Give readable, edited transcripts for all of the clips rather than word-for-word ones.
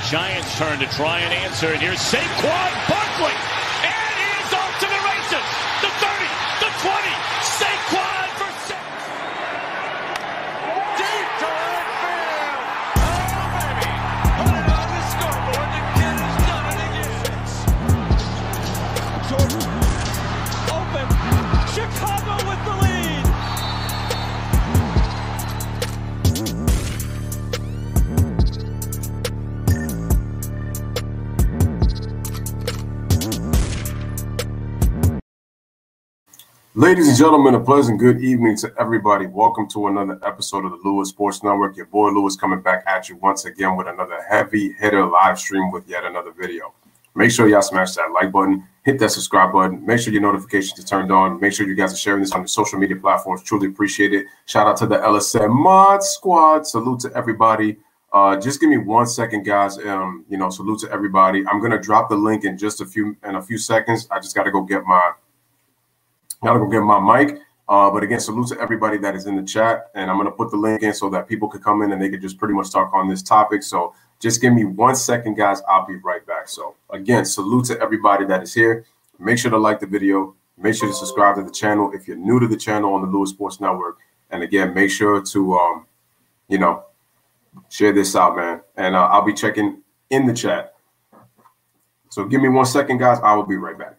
Giants' turn to try and answer, and here's Saquon Barkley, and he's off to the races. The 30, the 20, Saquon for six. Deep to right field. Oh, baby. Put it on the scoreboard. The kid has done it again. Jordan, open. Chicago with the lead. Ladies and gentlemen, a pleasant good evening to everybody. Welcome to another episode of the Lewis Sports Network. Your boy Lewis coming back at you once again with another heavy hitter live stream with yet another video. Make sure y'all smash that like button, hit that subscribe button, make sure your notifications are turned on, make sure you guys are sharing this on your social media platforms. Truly appreciate it. Shout out to the LSM Mod Squad. Salute to everybody. Just give me 1 second, guys. Salute to everybody. I'm gonna drop the link in just a few seconds. I just gotta go get my mic. But again, salute to everybody that is in the chat. And I'm going to put the link in so that people could come in and they could just pretty much talk on this topic. So just give me 1 second, guys. I'll be right back. So again, salute to everybody that is here. Make sure to like the video. Make sure to subscribe to the channel if you're new to the channel on the Lewis Sports Network. And again, make sure to, share this out, man. And I'll be checking in the chat. So give me 1 second, guys. I will be right back.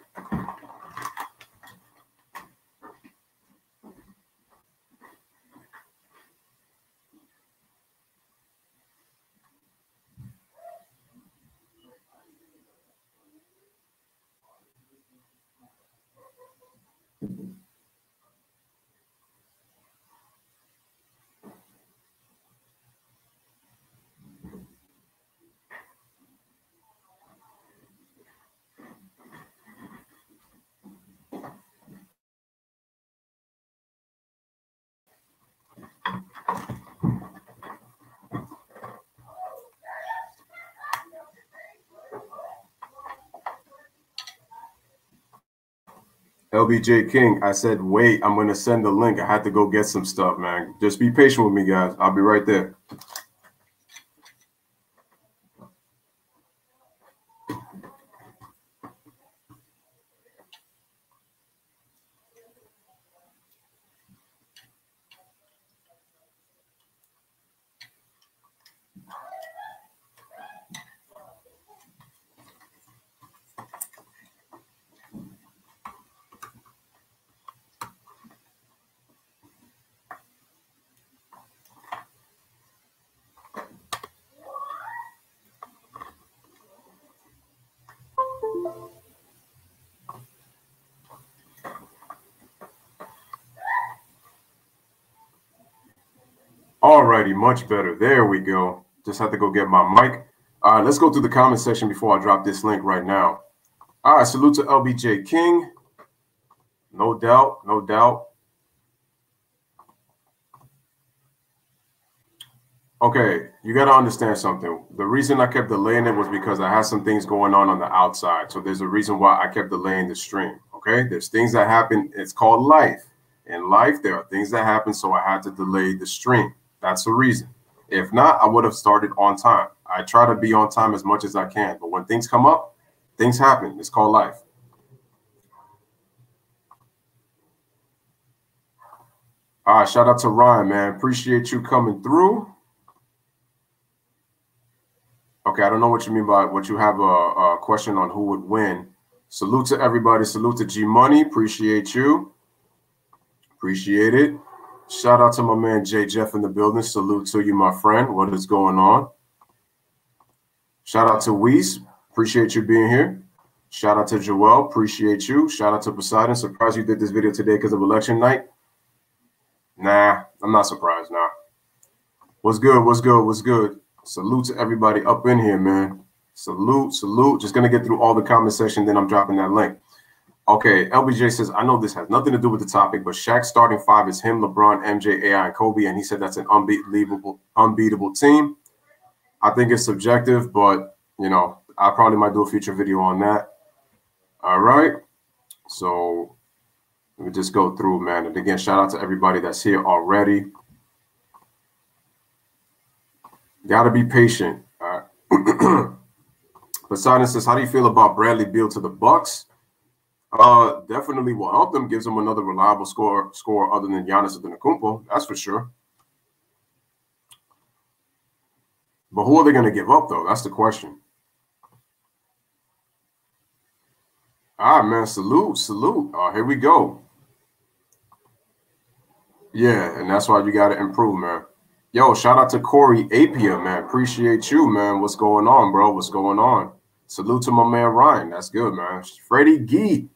LBJ King, I said, wait, I'm going to send the link. I had to go get some stuff, man. Just be patient with me, guys. I'll be right there. Alrighty, much better. There we go. Just had to go get my mic. All right, let's go through the comment section before I drop this link right now. All right, salute to LBJ King. No doubt, no doubt. Okay, you got to understand something. The reason I kept delaying it was because I had some things going on the outside. So there's a reason why I kept delaying the stream. Okay, there's things that happen. It's called life. In life, there are things that happen, so I had to delay the stream. That's the reason. If not, I would have started on time. I try to be on time as much as I can. But when things come up, things happen. It's called life. All right, shout out to Ryan, man. Appreciate you coming through. Okay, I don't know what you mean by what you have a question on who would win. Salute to everybody. Salute to G Money. Appreciate you. Appreciate it. Shout out to my man J Jeff in the building. Salute to you, my friend. What is going on? Shout out to Weiss. Appreciate you being here. Shout out to Joel. Appreciate you. Shout out to Poseidon. Surprised you did this video today because of election night. Nah, I'm not surprised. Nah. What's good? What's good? What's good? Salute to everybody up in here, man. Salute, salute. Just going to get through all the comment section, then I'm dropping that link. Okay, LBJ says, I know this has nothing to do with the topic, but Shaq's starting five is him, LeBron, MJ, AI, and Kobe, and he said that's an unbeatable team. I think it's subjective, but, you know, I probably might do a future video on that. All right. So let me just go through, man. And again, shout out to everybody that's here already. Got to be patient. All right. Poseidon says, how do you feel about Bradley Beal to the Bucks? Definitely will help them. Gives them another reliable scorer other than Giannis Antetokounmpo. That's for sure. But who are they going to give up, though? That's the question. All right, man. Salute. Here we go. Yeah, and that's why you got to improve, man. Yo, shout out to Corey Apia, man. Appreciate you, man. What's going on, bro? What's going on? Salute to my man Ryan. That's good, man. Freddie Gee.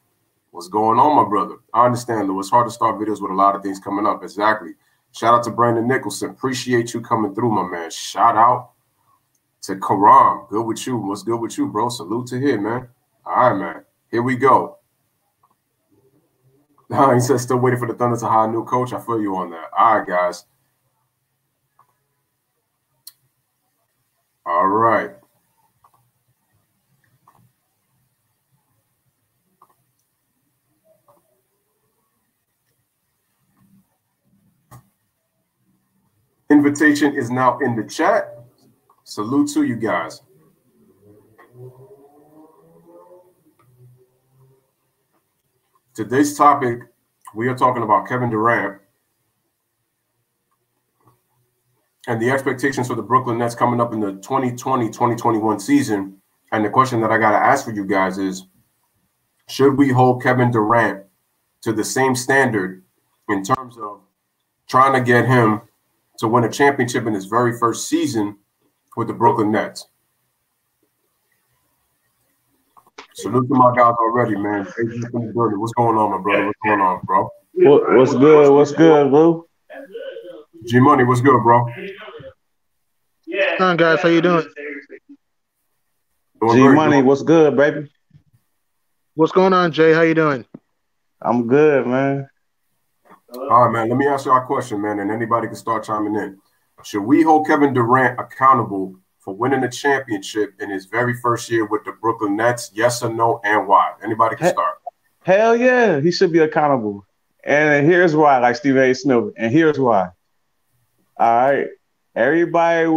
What's going on, my brother? I understand, Lou. It's hard to start videos with a lot of things coming up. Exactly. Shout out to Brandon Nicholson. Appreciate you coming through, my man. Shout out to Karam. Good with you. What's good with you, bro? Salute to him, man. All right, man. Here we go. He said still waiting for the Thunder to hire a new coach. I feel you on that. All right, guys. All right. Invitation is now in the chat. Salute to you guys. Today's topic, we are talking about Kevin Durant and the expectations for the Brooklyn Nets coming up in the 2020-2021 season. And the question that I got to ask for you guys is, should we hold Kevin Durant to the same standard in terms of trying to get him to win a championship in his very first season with the Brooklyn Nets? Salute to my guys already, man. What's going on, my brother? What's going on, bro? What's good? What's good, Lou? G Money, what's good, bro? What's on, guys? How you doing? G Money, what's good, baby? What's going on, Jay? How you doing? I'm good, man. All right, man. Let me ask you a question, man, and anybody can start chiming in. Should we hold Kevin Durant accountable for winning a championship in his very first year with the Brooklyn Nets? Yes or no, and why? Anybody can start. Hell yeah, he should be accountable. And here's why, like Stephen A. Smith. And here's why. All right. Everybody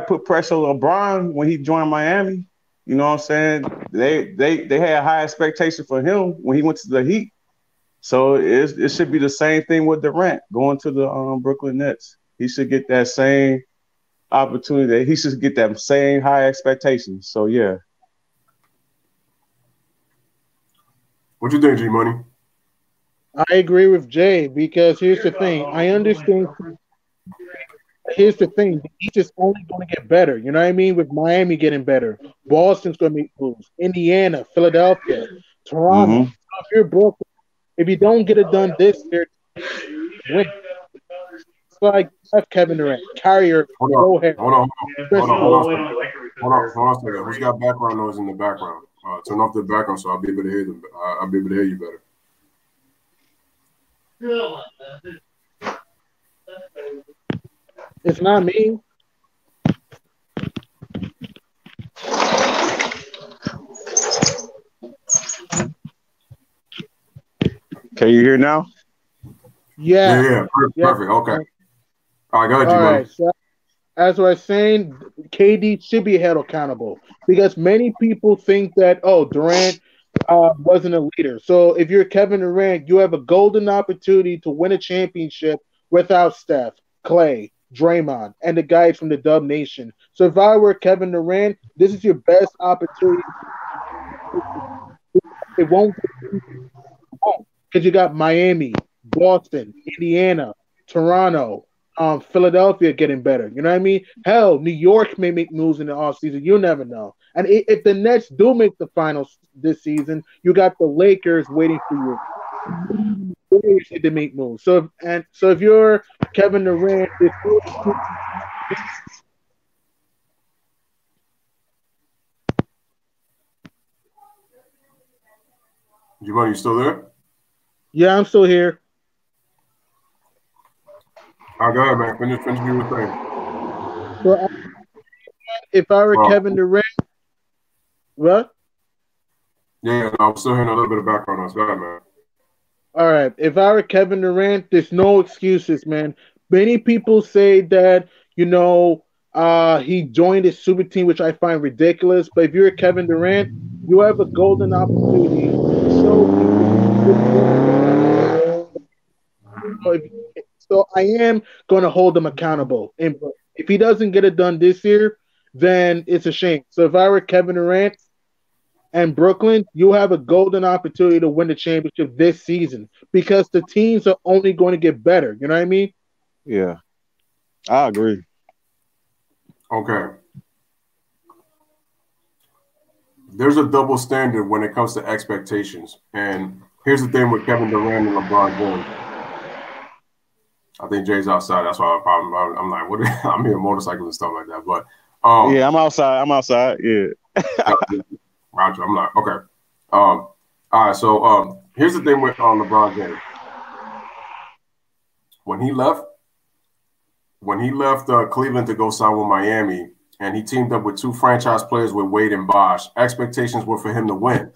put pressure on LeBron when he joined Miami. You know what I'm saying? They had high expectations for him when he went to the Heat. So it should be the same thing with Durant going to the Brooklyn Nets. He should get that same opportunity. He should get that same high expectations. So, yeah. What you think, G Money? I agree with Jay because here's the thing. I understand. Here's the thing. The East is only going to get better. You know what I mean? With Miami getting better. Boston's going to make moves. Indiana, Philadelphia, Toronto. Mm-hmm. If you're Brooklyn, if you don't get it done this year, win. It's like Kevin Durant, Carrier, Hold on a second. Who's got background noise in the background? Turn off the background so I'll be able to hear them. I'll be able to hear you better. It's not me. Can you hear now? Yeah. Perfect. Okay. All right, go ahead, G Money. So as I was saying, KD should be held accountable because many people think that, Durant wasn't a leader. So if you're Kevin Durant, you have a golden opportunity to win a championship without Steph, Clay, Draymond, and the guys from the Dub Nation. So if I were Kevin Durant, this is your best opportunity. It won't because you got Miami, Boston, Indiana, Toronto, Philadelphia getting better. You know what I mean? Hell, New York may make moves in the offseason. You never know. And if the Nets do make the finals this season, you got the Lakers waiting for you. To make moves. So if you're Kevin Durant, Giovanni, you still there? Yeah, I'm still here. All right, go ahead, man. Finish what you were saying. So if I were Kevin Durant, what? Yeah, I'm still hearing a little bit of background noise. Go ahead, man. All right. If I were Kevin Durant, there's no excuses, man. Many people say that, He joined his super team, which I find ridiculous. But if you're Kevin Durant, you have a golden opportunity to show people. So I am going to hold him accountable. And if he doesn't get it done this year, then it's a shame. So if I were Kevin Durant and Brooklyn, you'll have a golden opportunity to win the championship this season because the teams are only going to get better. You know what I mean? Yeah, I agree. Okay. There's a double standard when it comes to expectations. And here's the thing with Kevin Durant and LeBron James. I think Jay's outside. That's why I'm like, what? I'm hearing motorcycles and stuff like that. But yeah, I'm outside. Yeah. Roger, I'm like, okay. All right. So here's the thing with LeBron James. When he left Cleveland to go sign with Miami, and he teamed up with two franchise players with Wade and Bosh, expectations were for him to win.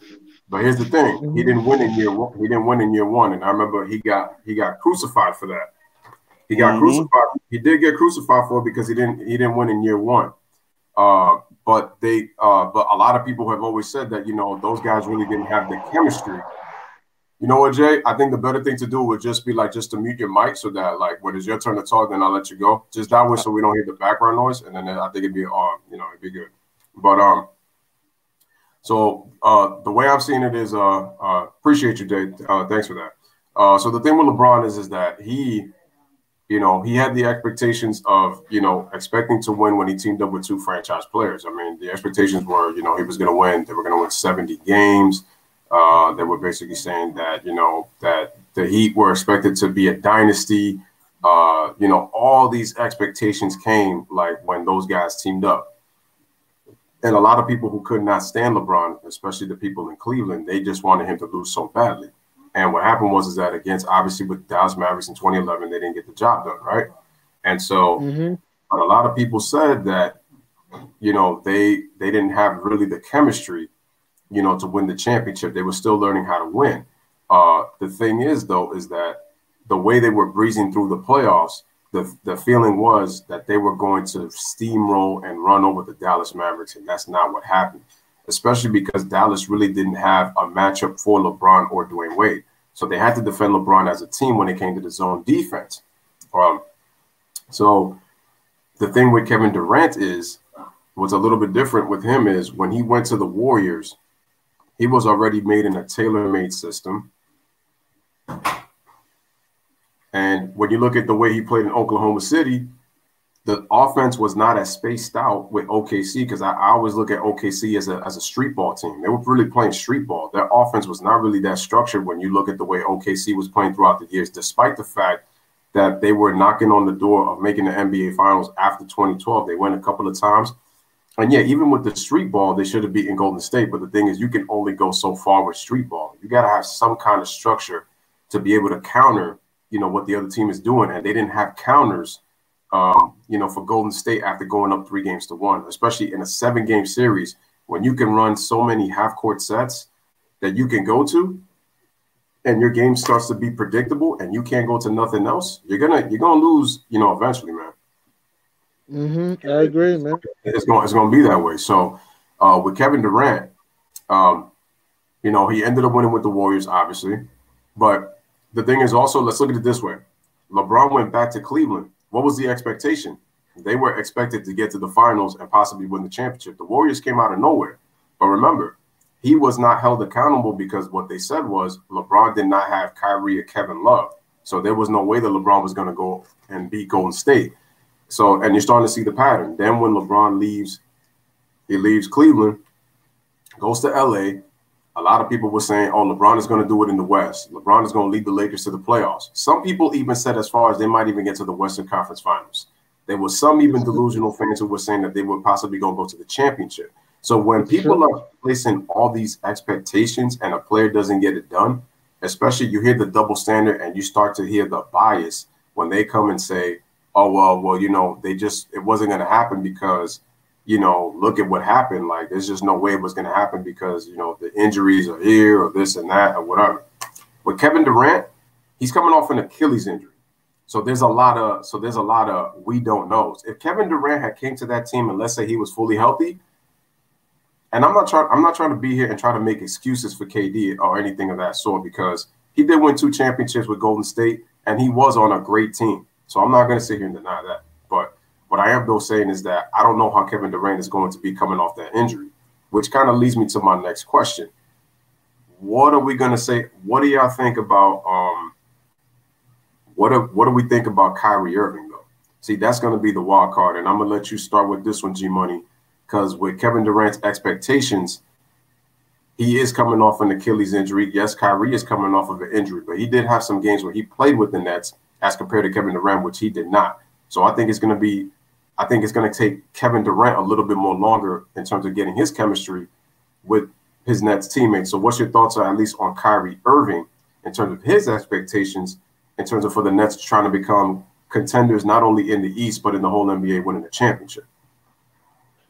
But here's the thing: he didn't win in year one. He didn't win in year one, and I remember he got crucified for that. He got crucified. He did get crucified for it because he didn't win in year one. But a lot of people have always said that, you know, those guys really didn't have the chemistry. You know what, Jay? I think the better thing to do would just be like just to mute your mic so that like when it's your turn to talk, then I'll let you go. Just that way, so we don't hear the background noise, and then I think it'd be it'd be good. But so the way I'm seeing it is appreciate you, Jay. Thanks for that. So the thing with LeBron is that he had the expectations of, expecting to win when he teamed up with two franchise players. I mean, the expectations were, he was going to win. They were going to win 70 games. They were basically saying that, that the Heat were expected to be a dynasty. All these expectations came like when those guys teamed up. And a lot of people who could not stand LeBron, especially the people in Cleveland, they just wanted him to lose so badly. And what happened was that obviously with Dallas Mavericks in 2011, they didn't get the job done, right? And so but a lot of people said that, they didn't have really the chemistry, to win the championship. They were still learning how to win. The thing is, though, is that the way they were breezing through the playoffs, the feeling was that they were going to steamroll and run over the Dallas Mavericks, and that's not what happened. Especially because Dallas really didn't have a matchup for LeBron or Dwayne Wade. So they had to defend LeBron as a team when it came to the zone defense. So the thing with Kevin Durant was a little bit different with him is when he went to the Warriors, he was already made in a tailor-made system. And when you look at the way he played in Oklahoma City, the offense was not as spaced out with OKC because I always look at OKC as a street ball team. They were really playing street ball. Their offense was not really that structured when you look at the way OKC was playing throughout the years, despite the fact that they were knocking on the door of making the NBA Finals after 2012. They went a couple of times. And yeah, even with the street ball, they should have beaten Golden State. But the thing is, you can only go so far with street ball. You got to have some kind of structure to be able to counter, what the other team is doing. And they didn't have counters for Golden State after going up 3-1, especially in a 7-game series, when you can run so many half-court sets that you can go to, and your game starts to be predictable, and you can't go to nothing else, you're gonna lose, eventually, man. I agree, man. It's gonna be that way. So with Kevin Durant, he ended up winning with the Warriors, obviously, but the thing is also, let's look at it this way: LeBron went back to Cleveland. What was the expectation? They were expected to get to the finals and possibly win the championship. The Warriors came out of nowhere. But remember, he was not held accountable because what they said was LeBron did not have Kyrie or Kevin Love. So there was no way that LeBron was going to go and beat Golden State. So, and you're starting to see the pattern. Then when LeBron leaves Cleveland, goes to LA, a lot of people were saying, oh, LeBron is going to do it in the West. LeBron is going to lead the Lakers to the playoffs. Some people even said as far as they might even get to the Western Conference Finals. There were some even delusional fans who were saying that they were possibly going to go to the championship. So when people are placing all these expectations and a player doesn't get it done, especially you hear the double standard and you start to hear the bias when they come and say, oh, well, it wasn't going to happen because, look at what happened. Like, there's just no way it was going to happen because, the injuries are here or this and that or whatever. With Kevin Durant, he's coming off an Achilles injury. So there's a lot of we don't knows. If Kevin Durant had came to that team and let's say he was fully healthy, and I'm not trying to be here and try to make excuses for KD or anything of that sort because he did win 2 championships with Golden State and he was on a great team. So I'm not going to sit here and deny that. But what I am though saying is that I don't know how Kevin Durant is going to be coming off that injury, which kind of leads me to my next question. What are we going to say? What do y'all think about what do we think about Kyrie Irving though? See, that's going to be the wild card, and I'm going to let you start with this one, G Money, because with Kevin Durant's expectations, he is coming off an Achilles injury. Yes, Kyrie is coming off of an injury, but he did have some games where he played with the Nets as compared to Kevin Durant, which he did not. So I think it's going to take Kevin Durant a little bit more longer in terms of getting his chemistry with his Nets teammates. So what's your thoughts at least on Kyrie Irving in terms of his expectations, in terms of for the Nets trying to become contenders not only in the East, but in the whole NBA winning the championship?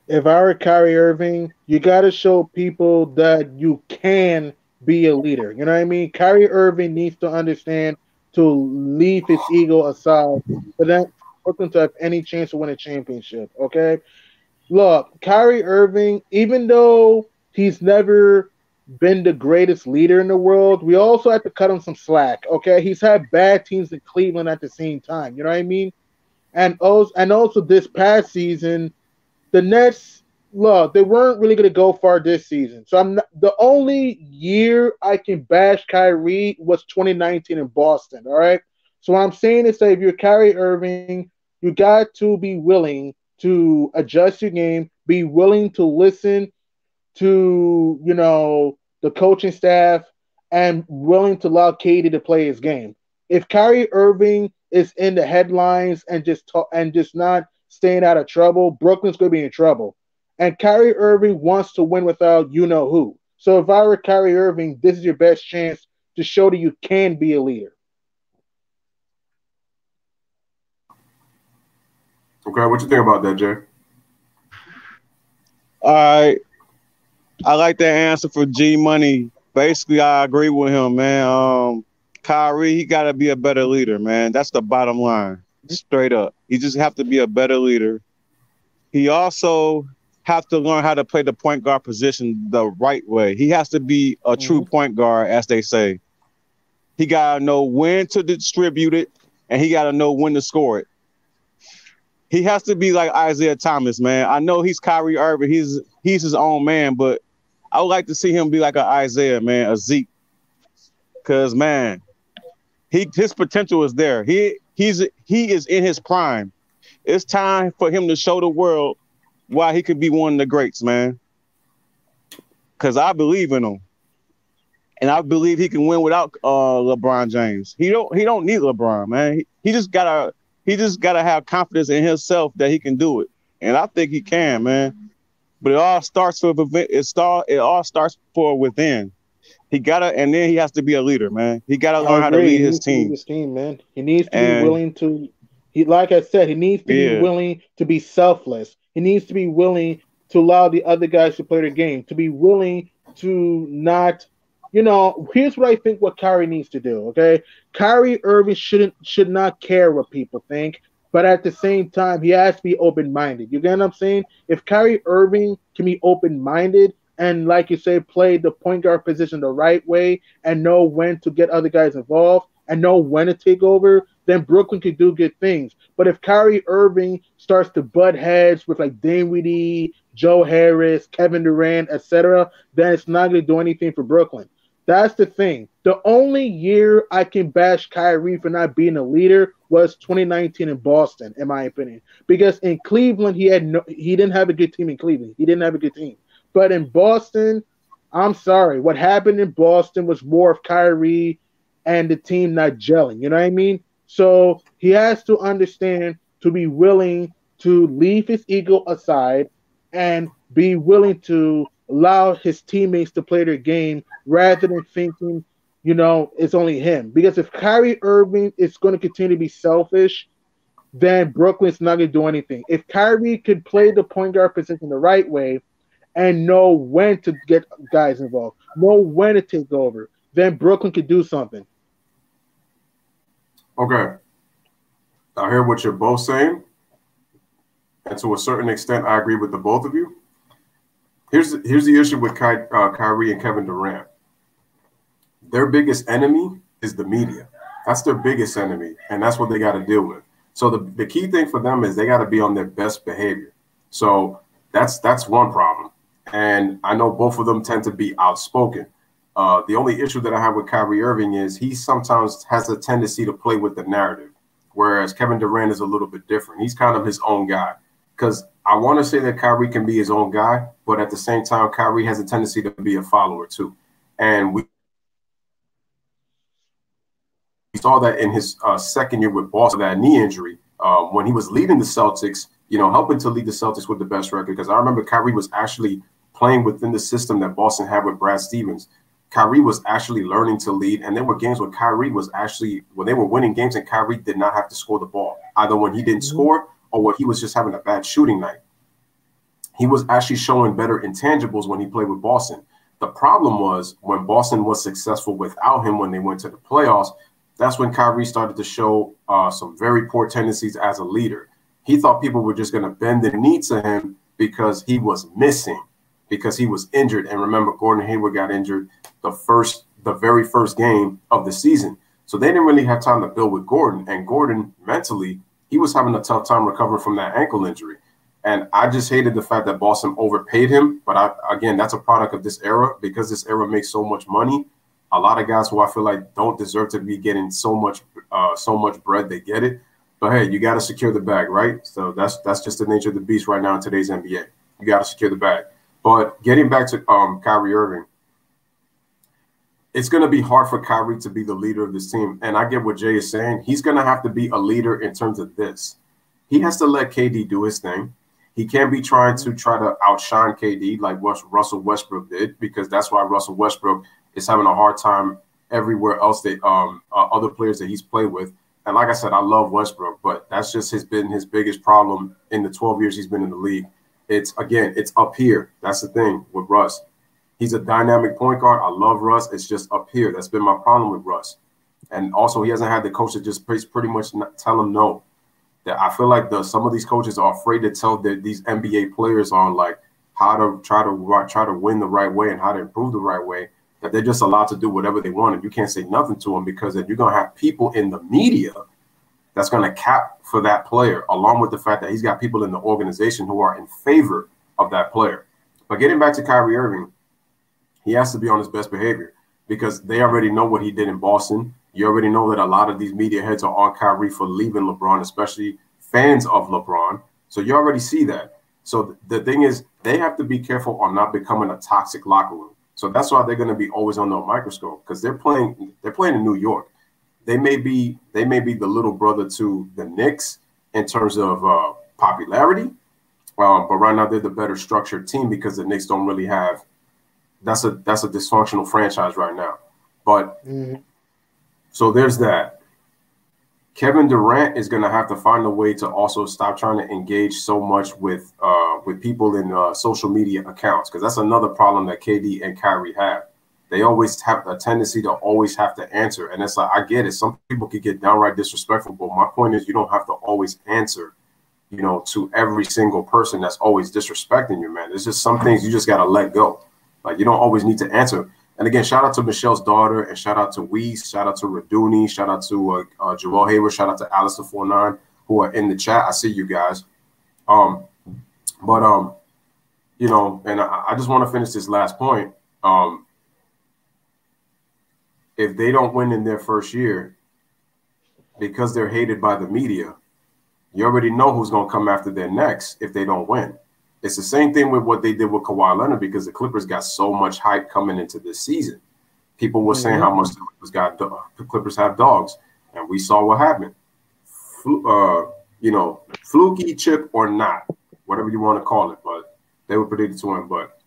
If I were Kyrie Irving, you got to show people that you can be a leader. You know what I mean? Kyrie Irving needs to understand to leave his ego aside for that Brooklyn to have any chance to win a championship. Okay? Look, Kyrie Irving, even though he's never been the greatest leader in the world, we also have to cut him some slack. Okay? He's had bad teams in Cleveland at the same time. You know what I mean? And also this past season, the Nets, look, they weren't really going to go far this season. So the only year I can bash Kyrie was 2019 in Boston, all right? So what I'm saying is that if you're Kyrie Irving, you got to be willing to adjust your game, be willing to listen to, the coaching staff, and willing to allow KD to play his game. If Kyrie Irving is in the headlines and just not staying out of trouble, Brooklyn's going to be in trouble. And Kyrie Irving wants to win without you-know-who. So if I were Kyrie Irving, this is your best chance to show that you can be a leader. Okay, what you think about that, Jay? All right. I like that answer for G Money. Basically, I agree with him, man. Kyrie, he got to be a better leader, man. That's the bottom line. Straight up. He just have to be a better leader. He also have to learn how to play the point guard position the right way. He has to be a true point guard, as they say. He got to know when to distribute it, and he got to know when to score it. He has to be like Isaiah Thomas, man. I know he's Kyrie Irving. He's his own man, but I would like to see him be like an Isaiah, man, a Zeke. Because, man, his potential is there. He is in his prime. It's time for him to show the world why he could be one of the greats, man. Because I believe in him, and I believe he can win without LeBron James. He don't need LeBron, man. He just gotta have confidence in himself that he can do it, and I think he can, man. But it all starts within. He gotta, and then he has to be a leader, man. He gotta learn how to lead his team. Man. He needs to be willing to. Like I said, he needs to be willing to be selfless. He needs to be willing to allow the other guys to play their game. To be willing to not, Here's what I think what Kyrie needs to do. Okay, Kyrie Irving should not care what people think, but at the same time, he has to be open-minded. You get what I'm saying? If Kyrie Irving can be open-minded and, like you say, play the point guard position the right way and know when to get other guys involved and know when to take over, then Brooklyn could do good things. But if Kyrie Irving starts to butt heads with like Dinwiddie, Joe Harris, Kevin Durant, etc., then it's not going to do anything for Brooklyn. That's the thing. The only year I can bash Kyrie for not being a leader was 2019 in Boston, in my opinion. Because in Cleveland, he didn't have a good team in Cleveland. He didn't have a good team. But in Boston, I'm sorry. What happened in Boston was more of Kyrie and the team not gelling. You know what I mean? So he has to understand to be willing to leave his ego aside and be willing to allow his teammates to play their game rather than thinking, it's only him. Because if Kyrie Irving is going to continue to be selfish, then Brooklyn's not going to do anything. If Kyrie could play the point guard position the right way and know when to get guys involved, know when to take over, then Brooklyn could do something. Okay. I hear what you're both saying, and to a certain extent, I agree with the both of you. Here's the issue with Kyrie and Kevin Durant. Their biggest enemy is the media. That's their biggest enemy, and that's what they got to deal with. So the key thing for them is they got to be on their best behavior. So that's one problem. And I know both of them tend to be outspoken. The only issue that I have with Kyrie Irving is he sometimes has a tendency to play with the narrative, whereas Kevin Durant is a little bit different. He's kind of his own guy. Because I want to say that Kyrie can be his own guy, but at the same time, Kyrie has a tendency to be a follower too. And we saw that in his second year with Boston, that knee injury, when he was leading the Celtics, helping to lead the Celtics with the best record. Because I remember Kyrie was actually playing within the system that Boston had with Brad Stevens. Kyrie was actually learning to lead, and there were games where Kyrie was actually, when they were winning games and Kyrie did not have to score the ball, either when he didn't score or when he was just having a bad shooting night. He was actually showing better intangibles when he played with Boston. The problem was when Boston was successful without him when they went to the playoffs, that's when Kyrie started to show some very poor tendencies as a leader. He thought people were just going to bend the knee to him because he was missing, because he was injured. And remember, Gordon Hayward got injured the very first game of the season. So they didn't really have time to build with Gordon. And Gordon, mentally, he was having a tough time recovering from that ankle injury. And I just hated the fact that Boston overpaid him. But again, that's a product of this era, because this era makes so much money. A lot of guys who I feel like don't deserve to be getting so much bread, they get it. But hey, you got to secure the bag, right? So that's just the nature of the beast right now in today's NBA. You got to secure the bag. But getting back to Kyrie Irving, it's going to be hard for Kyrie to be the leader of this team. And I get what Jay is saying. He's going to have to be a leader in terms of this. He has to let KD do his thing. He can't be trying to outshine KD like what Russell Westbrook did, because that's why Russell Westbrook is having a hard time everywhere else that other players that he's played with. And like I said, I love Westbrook, but that's just been his biggest problem in the 12 years he's been in the league. It's up here. That's the thing with Russ. He's a dynamic point guard. I love Russ. It's just up here. That's been my problem with Russ. And also, he hasn't had the coach that just pretty much tell him no. That I feel like some of these coaches are afraid to tell these NBA players on like how to try to win the right way and how to improve the right way, that they're just allowed to do whatever they want. And you can't say nothing to them, because then you're going to have people in the media that's going to cap for that player, along with the fact that he's got people in the organization who are in favor of that player. But getting back to Kyrie Irving, he has to be on his best behavior, because they already know what he did in Boston. You already know that a lot of these media heads are on Kyrie for leaving LeBron, especially fans of LeBron. So you already see that. So the thing is, they have to be careful on not becoming a toxic locker room. So that's why they're going to be always under a microscope, because they're playing in New York. They may be the little brother to the Knicks in terms of popularity, but right now they're the better structured team, because the Knicks don't really have. That's a dysfunctional franchise right now. But so there's that. Kevin Durant is going to have to find a way to also stop trying to engage so much with people in social media accounts, because that's another problem that KD and Kyrie have. They always have a tendency to always have to answer. And it's like, I get it. Some people could get downright disrespectful, but my point is you don't have to always answer, to every single person that's always disrespecting you, man. There's just some things you just got to let go. Like, you don't always need to answer. And again, shout out to Michelle's daughter, and shout out to Weiss, shout out to Raduni, shout out to Joel Hayward, shout out to Alistair49, who are in the chat. I see you guys. And I just want to finish this last point. If they don't win in their first year because they're hated by the media, you already know who's going to come after them next if they don't win. It's the same thing with what they did with Kawhi Leonard, because the Clippers got so much hype coming into this season. People were saying how much the Clippers have dogs, and we saw what happened. Fluky chip or not, whatever you want to call it, but they were predicted to win. But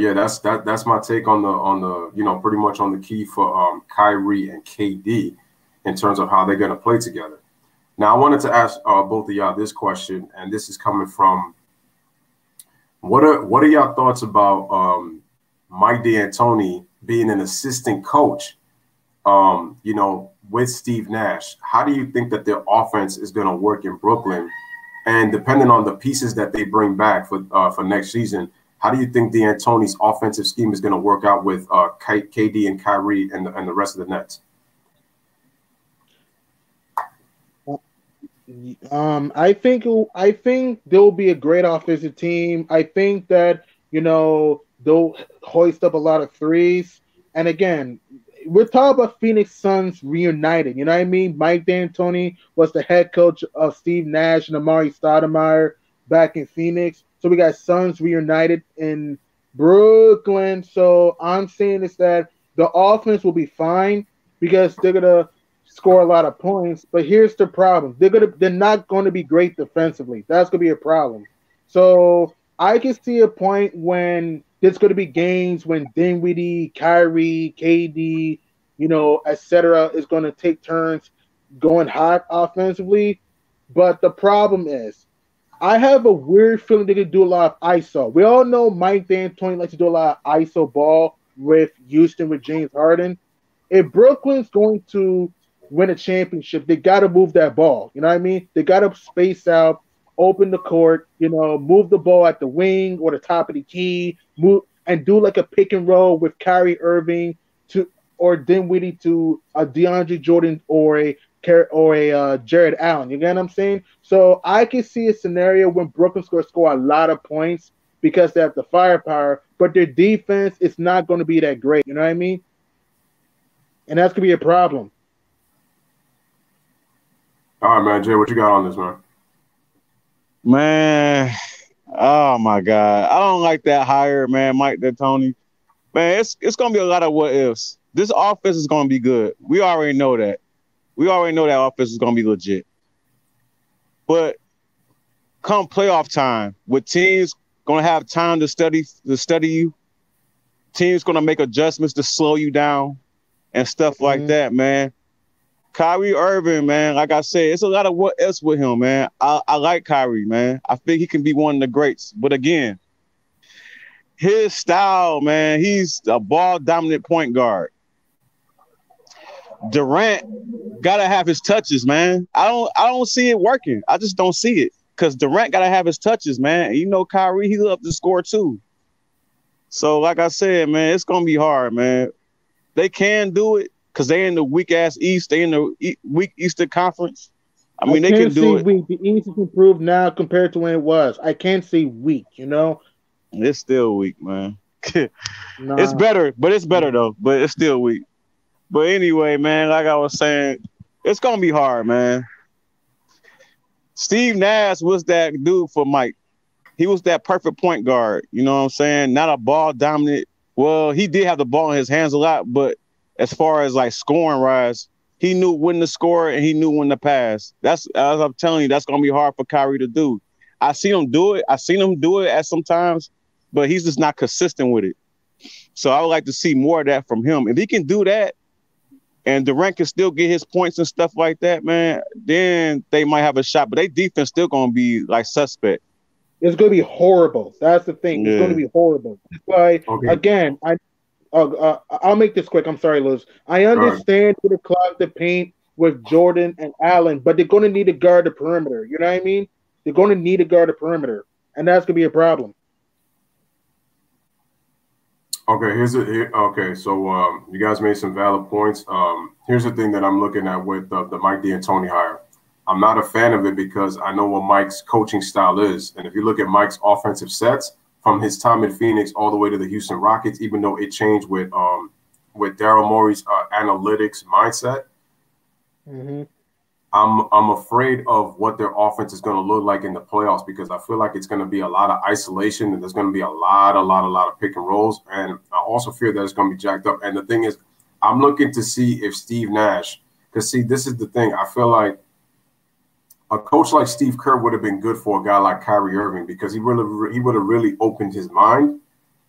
yeah, that's my take on the pretty much on the key for Kyrie and KD in terms of how they're going to play together. Now, I wanted to ask both of y'all this question, and this is coming from. What are y'all thoughts about Mike D'Antoni being an assistant coach? with Steve Nash, how do you think that their offense is going to work in Brooklyn? And depending on the pieces that they bring back for next season, how do you think D'Antoni's offensive scheme is going to work out with KD and Kyrie and the rest of the Nets? I think they'll be a great offensive team. I think that they'll hoist up a lot of threes. And again, we're talking about Phoenix Suns reunited. You know what I mean? Mike D'Antoni was the head coach of Steve Nash and Amari Stoudemire back in Phoenix. So we got Suns reunited in Brooklyn. So I'm saying is that the offense will be fine because they're gonna score a lot of points. But here's the problem: they're not going to be great defensively. That's gonna be a problem. So I can see a point when there's going to be games when Dinwiddie, Kyrie, KD, etc. is going to take turns going hot offensively. But the problem is, I have a weird feeling they could do a lot of ISO. We all know Mike D'Antoni likes to do a lot of ISO ball with Houston with James Harden. If Brooklyn's going to win a championship, they got to move that ball. You know what I mean? They got to space out, open the court, move the ball at the wing or the top of the key, move and do like a pick and roll with Kyrie Irving or Dinwiddie to a DeAndre Jordan or a Jared Allen. You get what I'm saying? So I can see a scenario when Brooklyn's going to score a lot of points because they have the firepower, but their defense is not going to be that great. You know what I mean? And that's going to be a problem. All right, man. Jay, what you got on this, man? Man, oh my God. I don't like that hire, man, Mike D'Antoni. Man, it's gonna be a lot of what ifs. This offense is gonna be good. We already know that. We already know that offense is gonna be legit. But come playoff time, with teams gonna have time to study you, teams gonna make adjustments to slow you down and stuff like that, man. Kyrie Irving, man, like I said, it's a lot of what else with him, man. I like Kyrie, man. I think he can be one of the greats. But again, his style, man, he's a ball-dominant point guard. Durant gotta have his touches, man. I don't see it working. I just don't see it. Because Durant gotta have his touches, man. And Kyrie, he loves to score too. So, like I said, man, it's gonna be hard, man. They can do it. Because they're in the weak-ass East. They in the weak Eastern Conference. I mean, they can do it. Weak. The East is improved now compared to when it was. I can't say weak, It's still weak, man. Nah. It's better, but it's better, though. But it's still weak. But anyway, man, like I was saying, it's going to be hard, man. Steve Nash was that dude for Mike. He was that perfect point guard. You know what I'm saying? Not a ball-dominant. Well, he did have the ball in his hands a lot, but as far as like scoring rise, he knew when to score and he knew when to pass. That's, as I'm telling you, that's gonna be hard for Kyrie to do. I seen him do it at sometimes, but he's just not consistent with it. So I would like to see more of that from him. If he can do that, and Durant can still get his points and stuff like that, man, then they might have a shot. But their defense still gonna be like suspect. It's gonna be horrible. That's the thing. It's gonna be horrible. That's why, again, I'll make this quick. I'm sorry, Liz. I understand to clog the paint with Jordan and Allen, but they're going to need to guard the perimeter. You know what I mean? They're going to need to guard the perimeter, and that's going to be a problem. Okay, so you guys made some valid points. Here's the thing that I'm looking at with the Mike D'Antoni hire. I'm not a fan of it because I know what Mike's coaching style is, and if you look at Mike's offensive sets, from his time in Phoenix all the way to the Houston Rockets, even though it changed with Daryl Morey's analytics mindset, I'm afraid of what their offense is going to look like in the playoffs because I feel like it's going to be a lot of isolation and there's going to be a lot of pick and rolls, and I also fear that it's going to be jacked up. And the thing is, I'm looking to see if Steve Nash, because see, this is the thing. I feel like a coach like Steve Kerr would have been good for a guy like Kyrie Irving because he would have really opened his mind,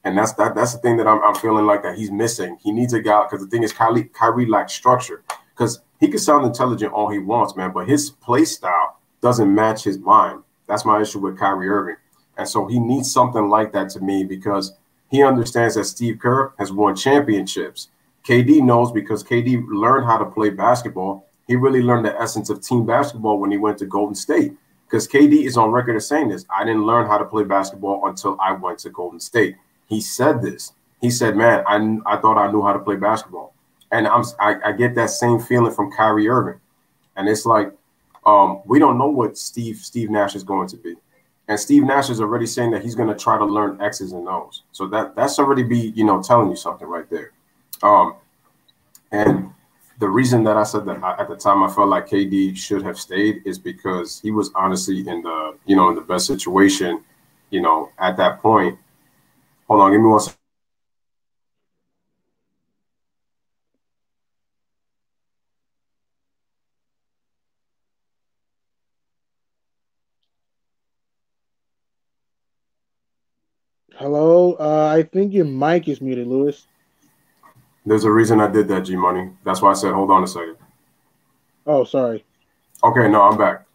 and that's the thing that I'm feeling like that he's missing. He needs a guy because the thing is Kyrie lacks structure because he can sound intelligent all he wants, man, but his play style doesn't match his mind. That's my issue with Kyrie Irving, and so he needs something like that to me because he understands that Steve Kerr has won championships. KD knows because KD learned how to play basketball. He really learned the essence of team basketball when he went to Golden State. Because KD is on record as saying this. I didn't learn how to play basketball until I went to Golden State. He said this. He said, man, I thought I knew how to play basketball. And I get that same feeling from Kyrie Irving. And it's like, we don't know what Steve Nash is going to be. And Steve Nash is already saying that he's going to try to learn X's and O's. So that's already telling you something right there. And the reason that I said that at the time I felt like KD should have stayed is because he was honestly in the best situation, at that point. Hold on, give me one second. Hello, I think your mic is muted, Lewis. There's a reason I did that, G Money. That's why I said, hold on a second. Oh, sorry. Okay, no, I'm back.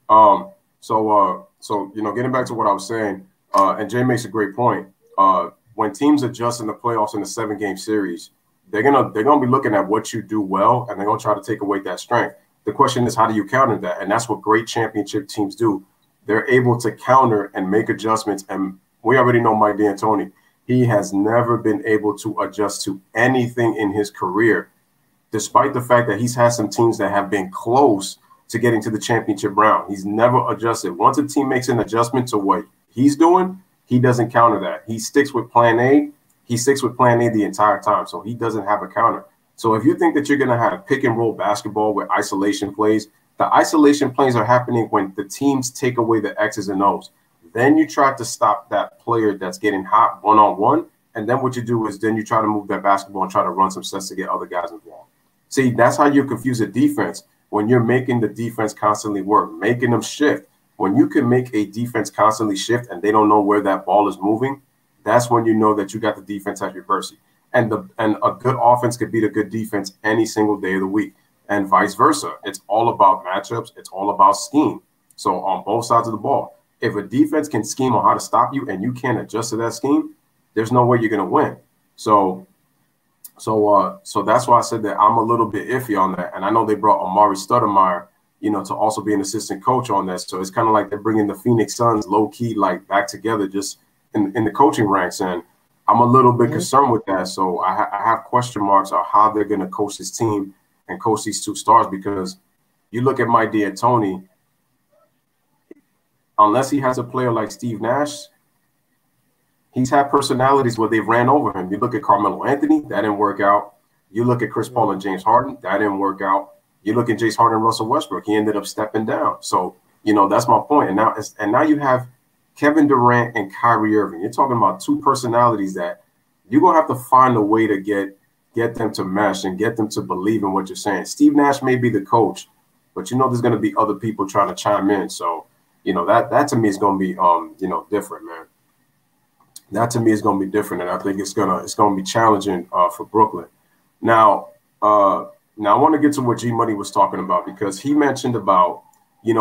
So getting back to what I was saying, and Jay makes a great point. When teams adjust in the playoffs in a 7-game series, they're gonna be looking at what you do well, and they're gonna try to take away that strength. The question is, how do you counter that? And that's what great championship teams do. They're able to counter and make adjustments. And we already know Mike D'Antoni. He has never been able to adjust to anything in his career, despite the fact that he's had some teams that have been close to getting to the championship round. He's never adjusted. Once a team makes an adjustment to what he's doing, he doesn't counter that. He sticks with plan A. He sticks with plan A the entire time, so he doesn't have a counter. So if you think that you're going to have pick and roll basketball with isolation plays, the isolation plays are happening when the teams take away the X's and O's. Then you try to stop that player that's getting hot one-on-one, and then what you do is then you try to move that basketball and try to run some sets to get other guys involved. See, that's how you confuse a defense when you're making the defense constantly work, making them shift. When you can make a defense constantly shift and they don't know where that ball is moving, that's when you know that you got the defense at your mercy. And a good offense could beat a good defense any single day of the week, and vice versa. It's all about matchups. It's all about scheme. So on both sides of the ball, if a defense can scheme on how to stop you and you can't adjust to that scheme, there's no way you're going to win. So that's why I said that I'm a little bit iffy on that. And I know they brought Amari Stoudemire, to also be an assistant coach on that. So it's kind of like they're bringing the Phoenix Suns low key, like back together just in the coaching ranks. And I'm a little bit concerned with that. So I have question marks on how they're going to coach this team and coach these two stars, because you look at Mike D'Antoni, unless he has a player like Steve Nash, he's had personalities where they've ran over him. You look at Carmelo Anthony, that didn't work out. You look at Chris Paul and James Harden, that didn't work out. You look at James Harden and Russell Westbrook, he ended up stepping down. So, that's my point. And now you have Kevin Durant and Kyrie Irving. You're talking about two personalities that you're going to have to find a way to get them to mesh and get them to believe in what you're saying. Steve Nash may be the coach, but there's going to be other people trying to chime in. So, that to me is going to be, different, man. That to me is going to be different, and I think it's going to be challenging for Brooklyn. Now I want to get to what G Money was talking about, because he mentioned about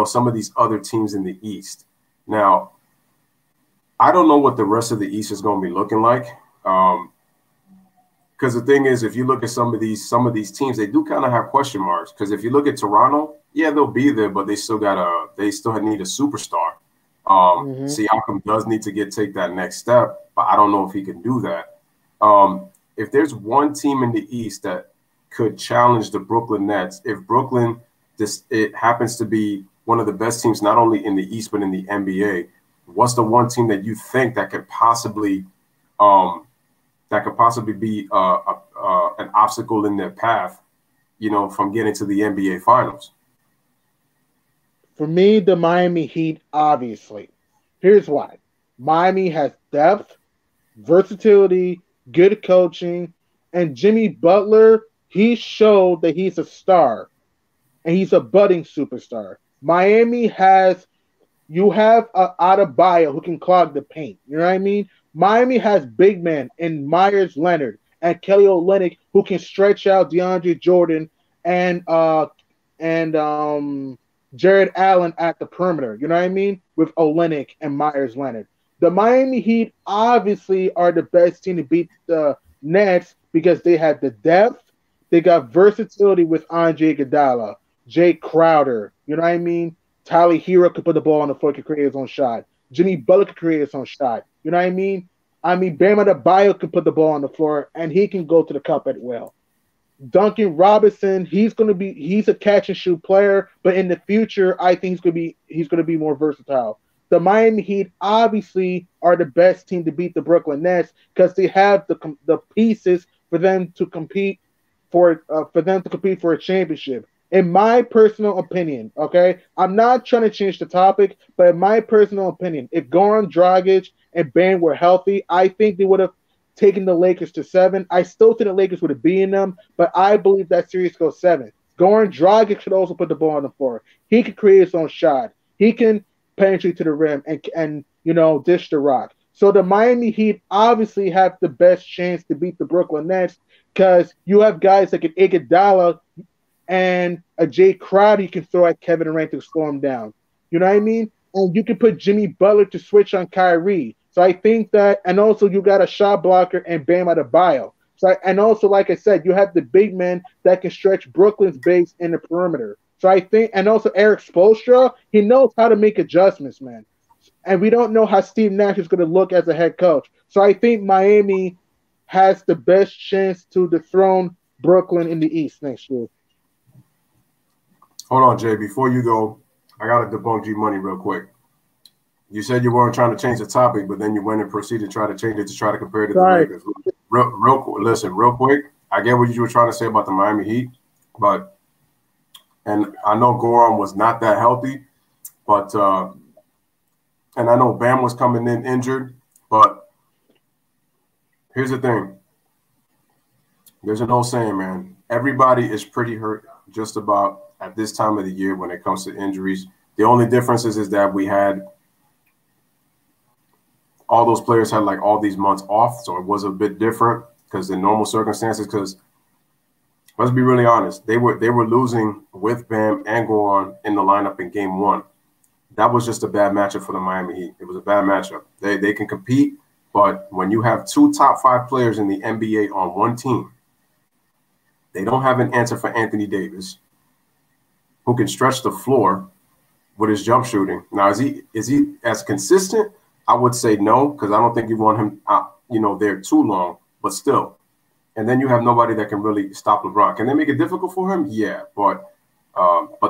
some of these other teams in the East. Now, I don't know what the rest of the East is going to be looking like, because the thing is, if you look at some of these teams, they do kind of have question marks. Because if you look at Toronto, yeah, they'll be there, but they still need a superstar. Siakam does need to take that next step, but I don't know if he can do that. If there's one team in the East that could challenge the Brooklyn Nets, if Brooklyn it happens to be one of the best teams not only in the East but in the NBA, what's the one team that you think that could possibly be an obstacle in their path, from getting to the NBA Finals? For me, the Miami Heat, obviously. Here's why. Miami has depth, versatility, good coaching, and Jimmy Butler, he showed that he's a star, and he's a budding superstar. Miami you have Adebayo who can clog the paint. You know what I mean? Miami has big men in Myers Leonard and Kelly Olynyk who can stretch out DeAndre Jordan and Jared Allen at the perimeter. You know what I mean? With Olynyk and Myers Leonard. The Miami Heat obviously are the best team to beat the Nets because they have the depth, They got versatility with Andre Iguodala, Jay Crowder. You know what I mean? Tyler Hero could put the ball on the floor, could create his own shot. Jimmy Butler could create his own shot. You know what I mean? Bam Adebayo can put the ball on the floor, and he can go to the cup at will. Duncan Robinson, he's a catch and shoot player, but in the future, I think he's gonna be more versatile. The Miami Heat obviously are the best team to beat the Brooklyn Nets because they have the pieces for them to compete for a championship. In my personal opinion, okay, I'm not trying to change the topic, but in my personal opinion, if Goran Dragic and Bam were healthy, I think they would have taken the Lakers to 7. I still think the Lakers would have beaten them, but I believe that series goes 7. Goran Dragic should also put the ball on the floor. He can create his own shot. He can penetrate to the rim and dish the rock. So the Miami Heat obviously have the best chance to beat the Brooklyn Nets because you have guys like an Iguodala and a Jay Crowder you can throw at Kevin Durant to slow him down. You know what I mean? And you can put Jimmy Butler to switch on Kyrie. So I think that, and also you got a shot blocker and Bam Adebayo. And also, like I said, you have the big men that can stretch Brooklyn's base in the perimeter. So I think, and also Eric Spoelstra, he knows how to make adjustments, man. And we don't know how Steve Nash is going to look as a head coach. So I think Miami has the best chance to dethrone Brooklyn in the East next year. Hold on, Jay. Before you go, I got to debunk G-Money real quick. You said you weren't trying to change the topic, but then you went and proceeded to try to change it to try to compare it to the Lakers. Real quick, I get what you were trying to say about the Miami Heat, and I know Goran was not that healthy, but and I know Bam was coming in injured, but here's the thing. There's an old saying, man. Everybody is pretty hurt just about at this time of the year when it comes to injuries. The only difference is that we had all those players had like all these months off, so it was a bit different because in normal circumstances, because let's be really honest, they were losing with Bam and Goran in the lineup in game 1. That was just a bad matchup for the Miami Heat. It was a bad matchup. They can compete, but when you have 2 top 5 players in the NBA on one team, they don't have an answer for Anthony Davis, who can stretch the floor with his jump shooting. Now, is he as consistent? I would say no, because I don't think you want him there too long, but still. And then you have nobody that can really stop LeBron. Can they make it difficult for him? Yeah, but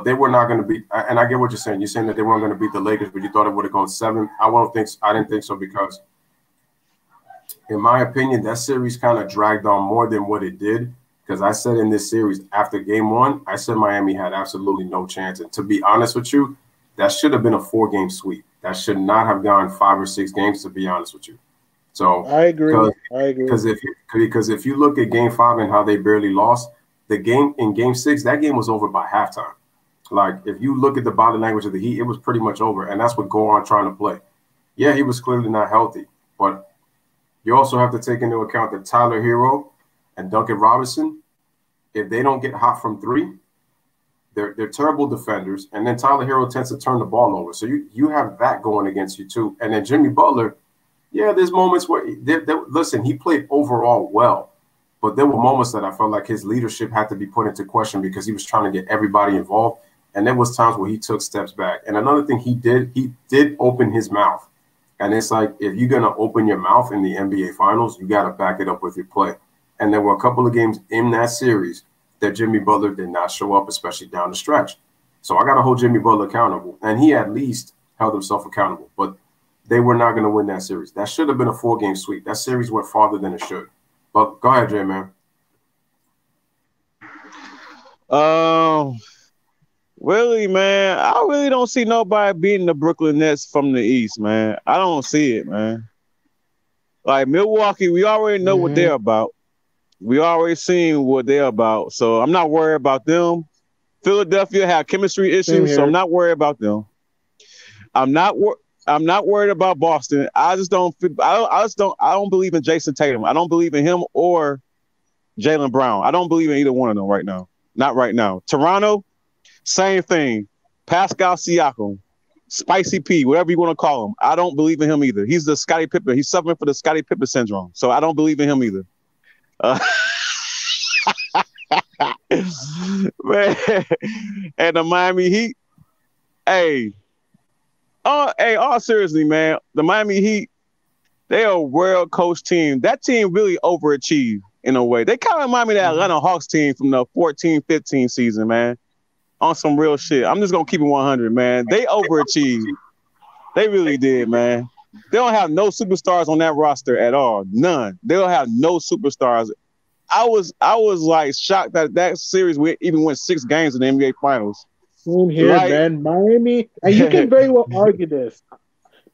they were not going to beat. And I get what you're saying. You're saying that they weren't going to beat the Lakers, but you thought it would have gone 7. I didn't think so because, in my opinion, that series kind of dragged on more than what it did. Because I said in this series after game 1, I said Miami had absolutely no chance. And to be honest with you, that should have been a 4-game sweep. That should not have gone 5 or 6 games, to be honest with you. So I agree. Because if you look at game 5 and how they barely lost, the game in game 6, that game was over by halftime. Like if you look at the body language of the Heat, it was pretty much over. And that's what Goran trying to play. Yeah, he was clearly not healthy, but you also have to take into account that Tyler Hero and Duncan Robinson, if they don't get hot from 3, they're terrible defenders. And then Tyler Hero tends to turn the ball over. So you have that going against you too. And then Jimmy Butler, yeah, there's moments where listen, he played overall well, but there were moments that I felt like his leadership had to be put into question because he was trying to get everybody involved. And there was times where he took steps back. And another thing he did open his mouth. And it's like, if you're going to open your mouth in the NBA Finals, you got to back it up with your play. And there were a couple of games in that series that Jimmy Butler did not show up, especially down the stretch. So I got to hold Jimmy Butler accountable. And he at least held himself accountable. But they were not going to win that series. That should have been a 4-game sweep. That series went farther than it should. But go ahead, Jay, man. Really, man, I really don't see nobody beating the Brooklyn Nets from the East, man. I don't see it, man. Like Milwaukee, we already know what they're about. We already seen what they're about. So I'm not worried about them. Philadelphia had chemistry issues, so I'm not worried about them. I'm not worried about Boston. I don't believe in Jason Tatum. I don't believe in him or Jaylen Brown. I don't believe in either one of them right now. Not right now. Toronto, same thing. Pascal Siakam, Spicy P, whatever you want to call him. I don't believe in him either. He's the Scottie Pippen. He's suffering from the Scottie Pippen syndrome. So I don't believe in him either. Man, and the Miami Heat, hey, all seriously, man, the Miami Heat, they are a world coach team. That team really overachieved in a way. They kind of remind me of that Atlanta Hawks team from the 14-15 season, man. On some real shit. I'm just gonna keep it 100, man. They overachieved. They really did, man. They don't have no superstars on that roster at all. None. They don't have no superstars. I was like shocked that series even went 6 games in the NBA Finals. Same here, man. Miami, and you can very well argue this.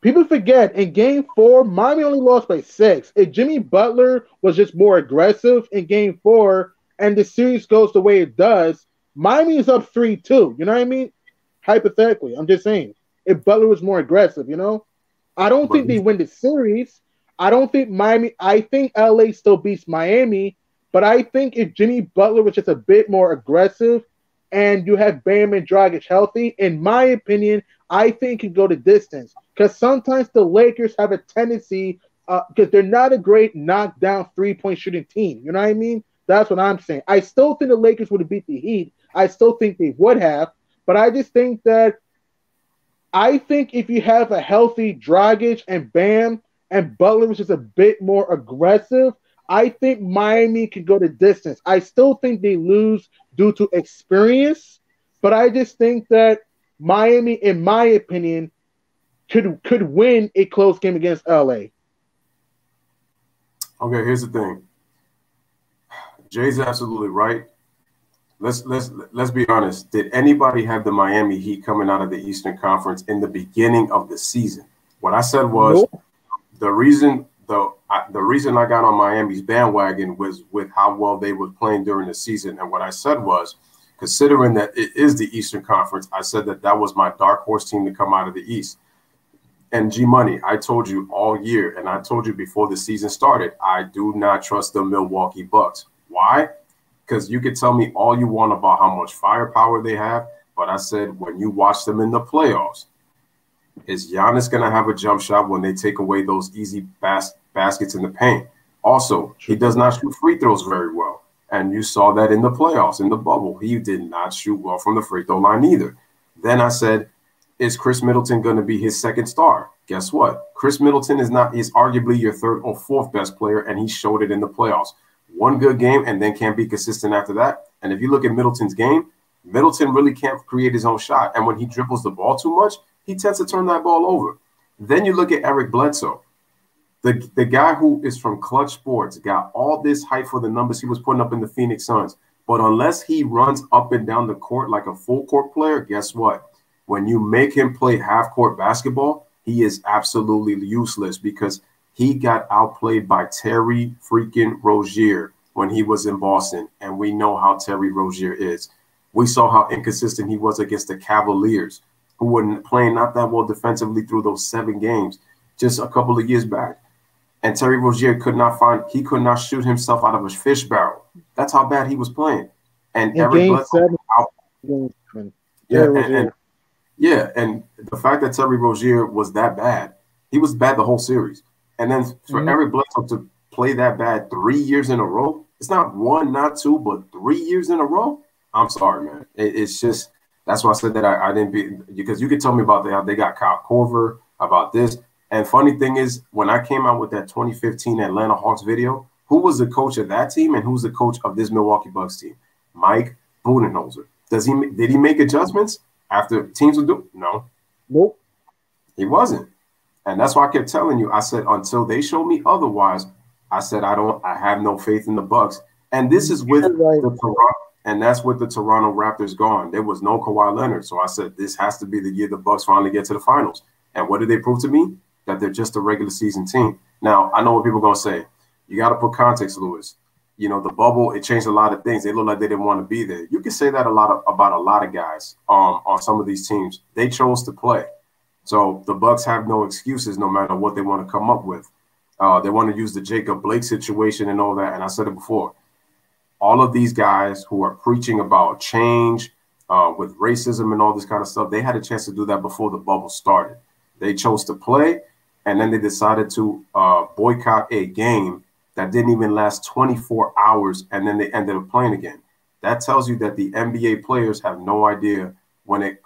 People forget in Game 4, Miami only lost by 6. If Jimmy Butler was just more aggressive in Game 4, and the series goes the way it does, Miami is up 3-2. You know what I mean? Hypothetically, I'm just saying. If Butler was more aggressive, I don't think they win the series. I don't think Miami. I think LA still beats Miami, but I think if Jimmy Butler was just a bit more aggressive, and you have Bam and Dragic healthy, in my opinion, I think it could go the distance. Because sometimes the Lakers have a tendency, because they're not a great knockdown 3-point shooting team. You know what I mean? That's what I'm saying. I still think the Lakers would have beat the Heat. I still think they would have, but I just think that if you have a healthy Dragic and Bam and Butler, which is a bit more aggressive, I think Miami could go the distance. I still think they lose due to experience, but I just think that Miami, in my opinion, could win a close game against LA. Okay, here's the thing. Jay's absolutely right. Let's be honest. Did anybody have the Miami Heat coming out of the Eastern Conference in the beginning of the season? What I said was the reason I got on Miami's bandwagon was with how well they were playing during the season. And what I said was, considering that it is the Eastern Conference, I said that was my dark horse team to come out of the East. And G-Money, I told you all year, and I told you before the season started, I do not trust the Milwaukee Bucks. Why? Because you could tell me all you want about how much firepower they have, but I said when you watch them in the playoffs, is Giannis going to have a jump shot when they take away those easy baskets in the paint? Also, he does not shoot free throws very well, and you saw that in the playoffs, in the bubble. He did not shoot well from the free throw line either. Then I said, is Chris Middleton going to be his second star? Guess what? Chris Middleton is arguably your third or fourth best player, and he showed it in the playoffs. One good game and then can't be consistent after that. And if you look at Middleton's game, Middleton really can't create his own shot. And when he dribbles the ball too much, he tends to turn that ball over. Then you look at Eric Bledsoe. The guy who is from Clutch Sports got all this hype for the numbers he was putting up in the Phoenix Suns. But unless he runs up and down the court like a full court player, guess what? When you make him play half court basketball, he is absolutely useless because he got outplayed by Terry freaking Rozier when he was in Boston. And we know how Terry Rozier is. We saw how inconsistent he was against the Cavaliers, who were playing not that well defensively through those 7 games just a couple of years back. And Terry Rozier could not shoot himself out of a fish barrel. That's how bad he was playing. And Eric Bledsoe and the fact that Terry Rozier was that bad, he was bad the whole series. And then for Eric Bledsoe to play that bad 3 years in a row, it's not 1, not 2, but 3 years in a row. I'm sorry, man. It's just, that's why I said that I didn't be, because you could tell me about how they got Kyle Korver, about this. And funny thing is, when I came out with that 2015 Atlanta Hawks video, who was the coach of that team and who's the coach of this Milwaukee Bucks team? Mike Budenholzer. Did he make adjustments after teams would do? No. Nope. He wasn't. And that's why I kept telling you, I said, until they show me otherwise, I said, I have no faith in the Bucks. And this is with the Toronto, and that's with the Toronto Raptors gone. There was no Kawhi Leonard. So I said, this has to be the year the Bucks finally get to the finals. And what did they prove to me? That they're just a regular season team. Now, I know what people are going to say. You got to put context, Lewis. You know, the bubble, it changed a lot of things. They look like they didn't want to be there. You can say that about a lot of guys on some of these teams. They chose to play. So the Bucks have no excuses no matter what they want to come up with. They want to use the Jacob Blake situation and all that. And I said it before. All of these guys who are preaching about change with racism and all this kind of stuff, they had a chance to do that before the bubble started. They chose to play, and then they decided to boycott a game that didn't even last 24 hours, and then they ended up playing again. That tells you that the NBA players have no idea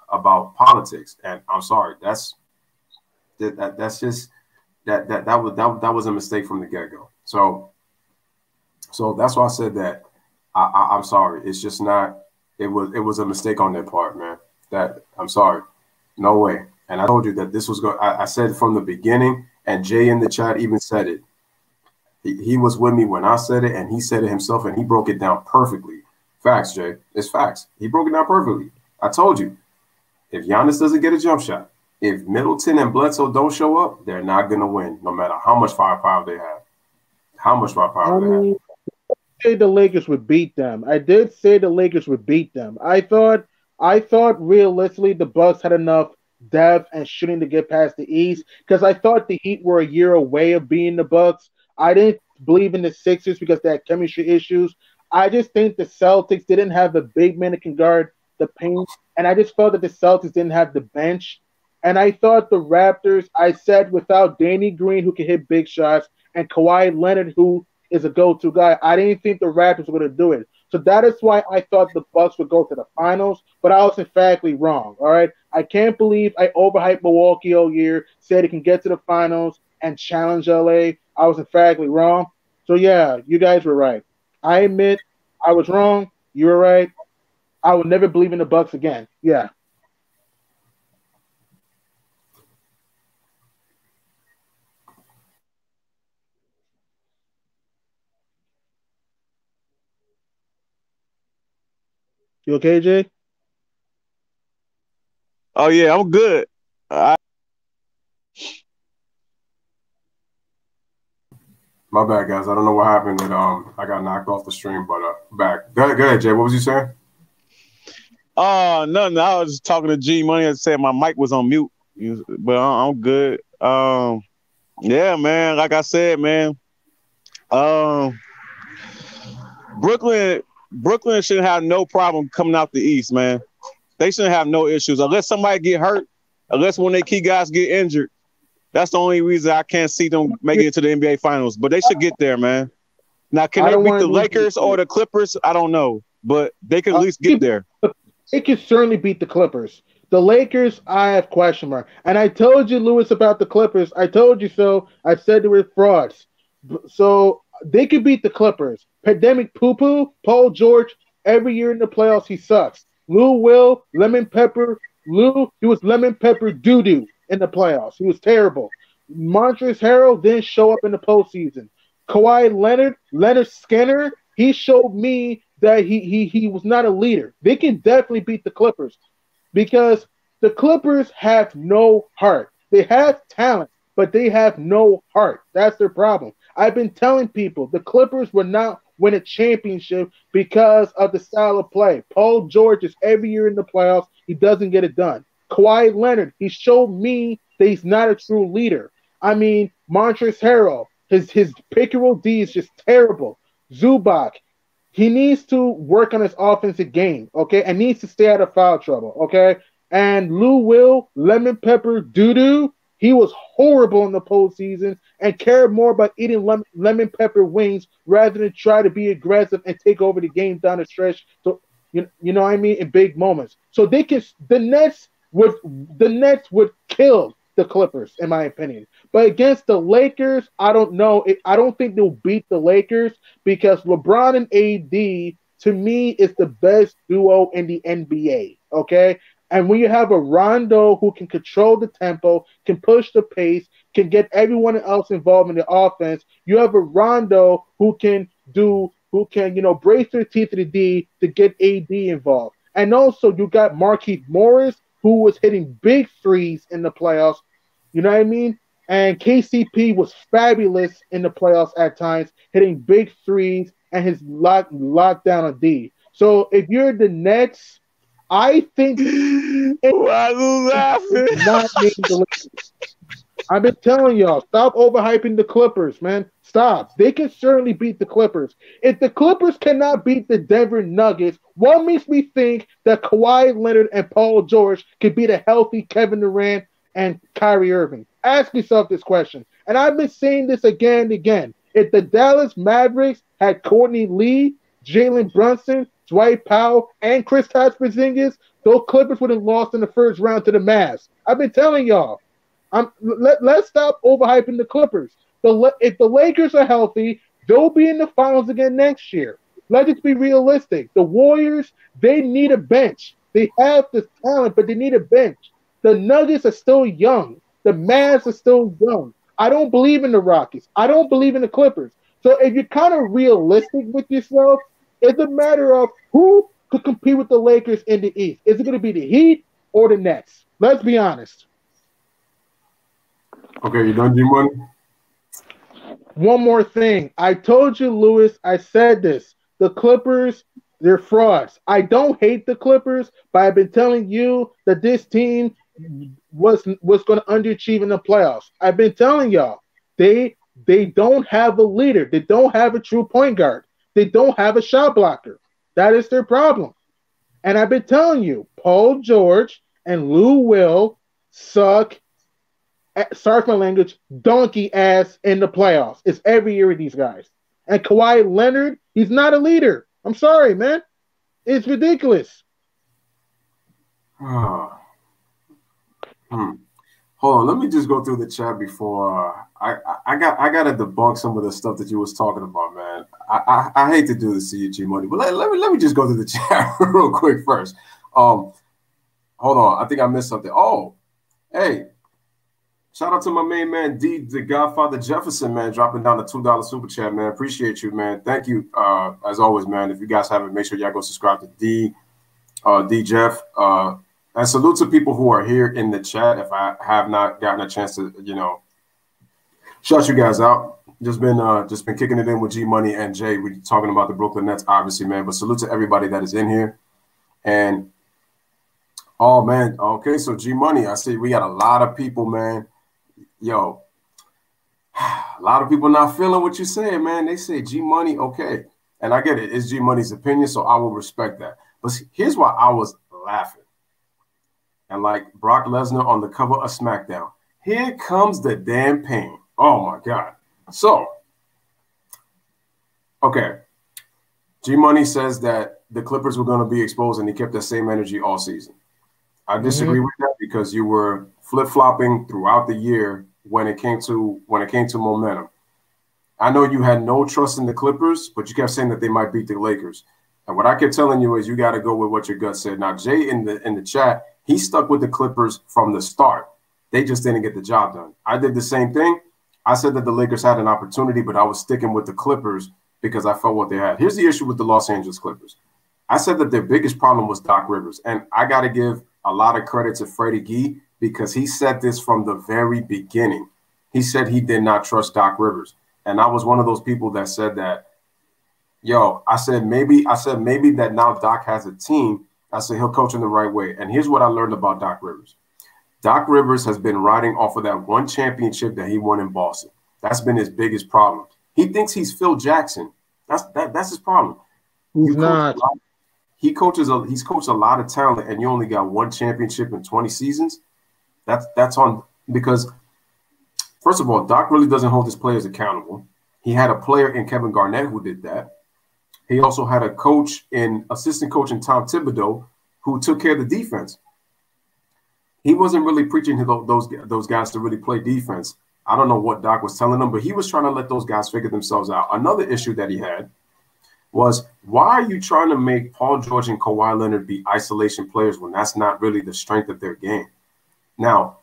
about politics. And I'm sorry, that's just that was a mistake from the get-go. So that's why I said that I'm sorry. It's just not. It was a mistake on their part, man. That I'm sorry. No way. And I told you that this was going. I said from the beginning, and Jay in the chat even said it. He was with me when I said it, and he said it himself, and he broke it down perfectly. Facts, Jay. It's facts. He broke it down perfectly. I told you. If Giannis doesn't get a jump shot, if Middleton and Bledsoe don't show up, they're not going to win, no matter how much firepower they have. How much firepower they have. Say the Lakers would beat them. I did say the Lakers would beat them. I thought realistically the Bucks had enough depth and shooting to get past the East because I thought the Heat were a year away of being the Bucks. I didn't believe in the Sixers because they had chemistry issues. I just think the Celtics didn't have the big man that can guard the paint, and I just felt that the Celtics didn't have the bench. And I thought the Raptors, I said without Danny Green who can hit big shots and Kawhi Leonard who is a go-to guy, I didn't think the Raptors were going to do it. So that is why I thought the Bucks would go to the finals, but I was emphatically wrong, all right? I can't believe I overhyped Milwaukee all year, said it can get to the finals and challenge LA. I was emphatically wrong. So, yeah, you guys were right. I admit I was wrong. You were right. I will never believe in the Bucks again. Yeah. You okay, Jay? Oh yeah, I'm good. My bad, guys. I don't know what happened. That I got knocked off the stream, but back. Go ahead, Jay. What was you saying? Nothing. I was just talking to G Money and said my mic was on mute, but I'm good. Yeah, man. Like I said, man. Brooklyn shouldn't have no problem coming out the East, man. They shouldn't have no issues unless somebody get hurt, unless one of their key guys get injured. That's the only reason I can't see them making it to the NBA Finals. But they should get there, man. Now, can they beat the Lakers or the Clippers? I don't know, but they can at least get there. They can certainly beat the Clippers. The Lakers, I have question mark. And I told you, Lewis, about the Clippers. I told you so. I said they were frauds. So they could beat the Clippers. Pandemic poo-poo, Paul George, every year in the playoffs, he sucks. Lou Will, lemon pepper. He was lemon pepper doo-doo in the playoffs. He was terrible. Montrezl Harrell didn't show up in the postseason. Kawhi Leonard Skinner, he showed me that he was not a leader. They can definitely beat the Clippers because the Clippers have no heart. They have talent, but they have no heart. That's their problem. I've been telling people the Clippers will not win a championship because of the style of play. Paul George is every year in the playoffs. He doesn't get it done. Kawhi Leonard, he showed me that he's not a true leader. I mean, Montrezl Harrell, his pick and roll D is just terrible. Zubac, he needs to work on his offensive game, okay, and needs to stay out of foul trouble, okay? And Lou Will, lemon pepper doo-doo, he was horrible in the postseason and cared more about eating lemon pepper wings rather than try to be aggressive and take over the game down the stretch. So you know what I mean, in big moments. So the Nets would kill the Clippers, in my opinion. But against the Lakers, I don't know. I don't think they'll beat the Lakers because LeBron and AD, to me, is the best duo in the NBA, okay? And when you have a Rondo who can control the tempo, can push the pace, can get everyone else involved in the offense, you have a Rondo who can brace their teeth to the D to get AD involved. And also you got Markieff Morris, who was hitting big threes in the playoffs. You know what I mean? And KCP was fabulous in the playoffs at times, hitting big threes and his lockdown on D. So if you're the Nets, I think Why you laughing? Not the I've been telling y'all, stop overhyping the Clippers, man. Stop. They can certainly beat the Clippers. If the Clippers cannot beat the Denver Nuggets, what makes me think that Kawhi Leonard and Paul George could beat a healthy Kevin Durant and Kyrie Irving? Ask yourself this question. And I've been saying this again and again. If the Dallas Mavericks had Courtney Lee, Jalen Brunson, Dwight Powell, and Kristaps Porzingis, those Clippers would have lost in the first round to the Mavs. I've been telling y'all. Let's stop overhyping the Clippers. If the Lakers are healthy, they'll be in the finals again next year. Let's just be realistic. The Warriors, they need a bench. They have the talent, but they need a bench. The Nuggets are still young. The Mavs are still young. I don't believe in the Rockets. I don't believe in the Clippers. So if you're kind of realistic with yourself, it's a matter of who could compete with the Lakers in the East. Is it going to be the Heat or the Nets? Let's be honest. Okay, you done, G-Money? One more thing. I told you, Lewis, I said this. The Clippers, they're frauds. I don't hate the Clippers, but I've been telling you that this team was going to underachieve in the playoffs. I've been telling y'all. They don't have a leader. They don't have a true point guard. They don't have a shot blocker. That is their problem. And I've been telling you, Paul George and Lou Will suck, sorry for my language, donkey ass in the playoffs. It's every year with these guys. And Kawhi Leonard, he's not a leader. I'm sorry, man. It's ridiculous. Hold on, let me just go through the chat before I got to debunk some of the stuff that you was talking about, man. I hate to do this to you, G Money, but let me just go through the chat real quick first. Hold on, I think I missed something. Oh, hey, shout out to my main man D, the Godfather Jefferson, man, dropping down the $2 super chat, man. Appreciate you, man. Thank you, as always, man. If you guys haven't, make sure y'all go subscribe to D Jeff. And salute to people who are here in the chat. If I have not gotten a chance to, shout you guys out. Just been kicking it in with G Money and Jay. We're talking about the Brooklyn Nets, obviously, man. But salute to everybody that is in here. And oh man, okay. So G Money, I see we got a lot of people, man. Yo, a lot of people not feeling what you're saying, man. They say G Money, okay, and I get it. It's G Money's opinion, so I will respect that. But here's why I was laughing. And like Brock Lesnar on the cover of SmackDown, here comes the damn pain. Oh, my God. So, okay. G-Money says that the Clippers were going to be exposed and he kept that same energy all season. I disagree with that because you were flip-flopping throughout the year when it came to momentum. I know you had no trust in the Clippers, but you kept saying that they might beat the Lakers. And what I kept telling you is you got to go with what your gut said. Now, Jay in the chat, he stuck with the Clippers from the start. They just didn't get the job done. I did the same thing. I said that the Lakers had an opportunity, but I was sticking with the Clippers because I felt what they had. Here's the issue with the Los Angeles Clippers. I said that their biggest problem was Doc Rivers. And I got to give a lot of credit to Freddie Gee because he said this from the very beginning. He said he did not trust Doc Rivers. And I was one of those people that said that, I said maybe that now Doc has a team. I said he'll coach in the right way. And here's what I learned about Doc Rivers. Doc Rivers has been riding off of that one championship that he won in Boston. That's been his biggest problem. He thinks he's Phil Jackson. That's his problem. He's not. He's coached a lot of talent, and you only got one championship in 20 seasons. That's on because, first of all, Doc really doesn't hold his players accountable. He had a player in Kevin Garnett who did that. He also had a assistant coach in Tom Thibodeau who took care of the defense. He wasn't really preaching to those guys to really play defense. I don't know what Doc was telling them, but he was trying to let those guys figure themselves out. Another issue that he had was, why are you trying to make Paul George and Kawhi Leonard be isolation players when that's not really the strength of their game? Now,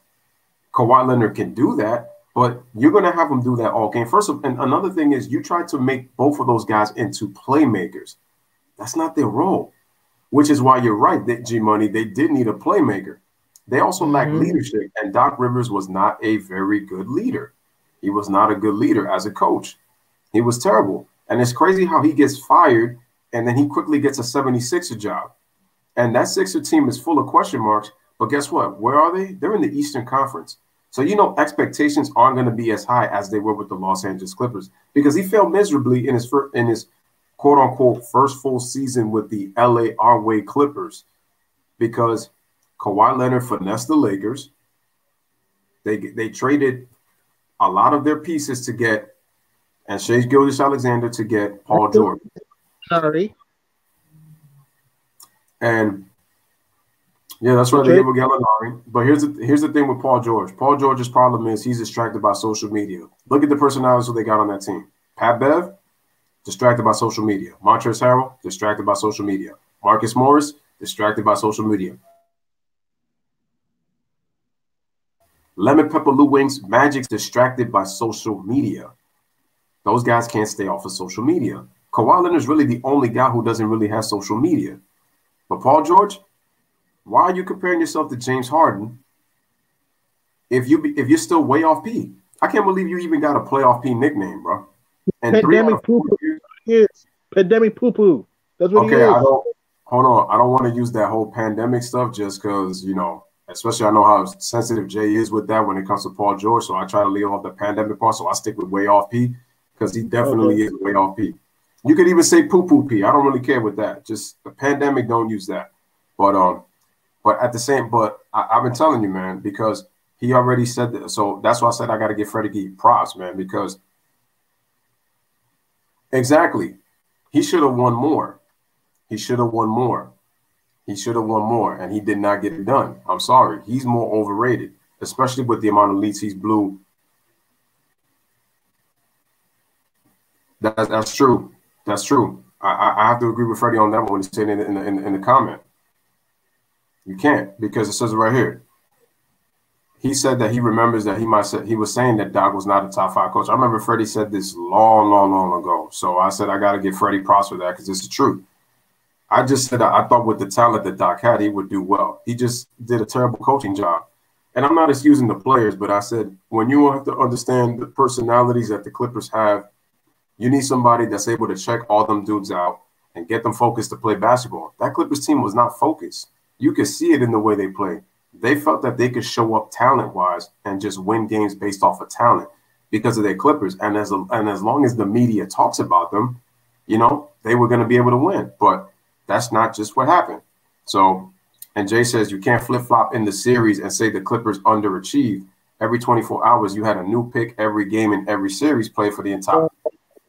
Kawhi Leonard can do that, but you're going to have them do that all game. And another thing is you try to make both of those guys into playmakers. That's not their role, which is why you're right, that G-Money, they did need a playmaker. They also lack leadership, and Doc Rivers was not a very good leader. He was not a good leader as a coach. He was terrible. And it's crazy how he gets fired, and then he quickly gets a 76er job. And that Sixer team is full of question marks, but guess what? Where are they? They're in the Eastern Conference. So, expectations aren't going to be as high as they were with the Los Angeles Clippers because he failed miserably in his quote-unquote first full season with the LA Our Way Clippers because Kawhi Leonard finessed the Lakers. They traded a lot of their pieces to get, and Shai Gilgeous-Alexander to get Paul George. Sorry. And yeah, that's right. They gave him Gallinari. But here's the thing with Paul George. Paul George's problem is he's distracted by social media. Look at the personalities who they got on that team. Pat Bev, distracted by social media. Montrezl Harrell, distracted by social media. Marcus Morris, distracted by social media. Lemon Pepper Lou Wings, Magic's distracted by social media. Those guys can't stay off of social media. Kawhi Leonard's really the only guy who doesn't really have social media. But Paul George, why are you comparing yourself to James Harden if you're still way off P? I can't believe you even got a playoff P nickname, bro. And Pandemic poo-poo. Yes. Pandemic poo-poo. That's what he is. Hold on. I don't want to use that whole pandemic stuff just because, especially I know how sensitive Jay is with that when it comes to Paul George. So I try to leave off the pandemic part. So I stick with way off P because he definitely is way off P. You could even say poo-poo P. I don't really care with that. Just the pandemic, don't use that. But at the same, I've been telling you, man, because he already said that. So that's why I said I got to give Freddie props, man, because exactly, he should have won more. He should have won more. And he did not get it done. I'm sorry. He's more overrated, especially with the amount of leads he's blew. That's true. That's true. I have to agree with Freddie on that one when he said it in the comment. You can't, because it says it right here. He said that he remembers that he was saying that Doc was not a top 5 coach. I remember Freddie said this long ago. So I said I got to give Freddie props for that because it's the truth. I just said I thought with the talent that Doc had, he would do well. He just did a terrible coaching job. And I'm not excusing the players, but I said when you have to understand the personalities that the Clippers have, you need somebody that's able to check all them dudes out and get them focused to play basketball. That Clippers team was not focused. You could see it in the way they play. They felt that they could show up talent-wise and just win games based off of talent because of their Clippers. And as long as the media talks about them, they were going to be able to win. But that's not just what happened. So, and Jay says you can't flip-flop in the series and say the Clippers underachieved. Every 24 hours, you had a new pick every game in every series play for the entire.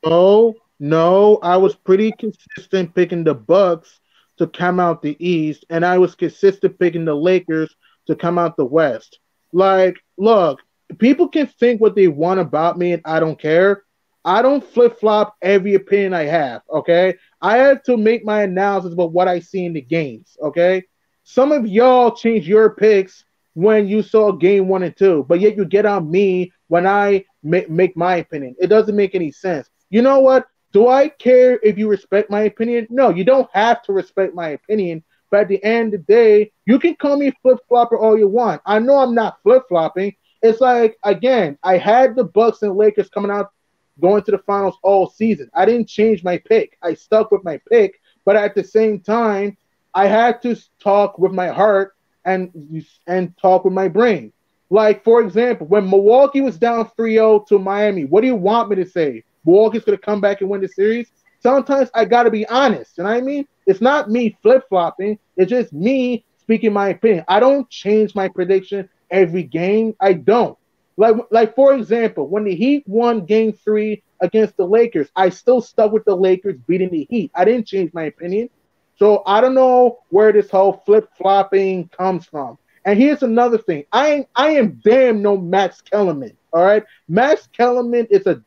No, I was pretty consistent picking the Bucks to come out the East, and I was consistent picking the Lakers to come out the West. Like, look, people can think what they want about me, and I don't care. I don't flip-flop every opinion I have, okay? I have to make my analysis about what I see in the games, okay? Some of y'all change your picks when you saw game 1 and 2, but yet you get on me when I make my opinion. It doesn't make any sense. You know what? Do I care if you respect my opinion? No, you don't have to respect my opinion. But at the end of the day, you can call me flip-flopper all you want. I know I'm not flip-flopping. It's like, again, I had the Bucks and Lakers going to the finals all season. I didn't change my pick. I stuck with my pick. But at the same time, I had to talk with my heart and talk with my brain. Like, for example, when Milwaukee was down 3-0 to Miami, what do you want me to say? Milwaukee's going to come back and win the series? Sometimes I got to be honest. You know what I mean? It's not me flip-flopping. It's just me speaking my opinion. I don't change my prediction every game. I don't. Like for example, when the Heat won Game 3 against the Lakers, I still stuck with the Lakers beating the Heat. I didn't change my opinion. So I don't know where this whole flip-flopping comes from. And here's another thing. I am damn no Max Kellerman. All right, Max Kellerman is a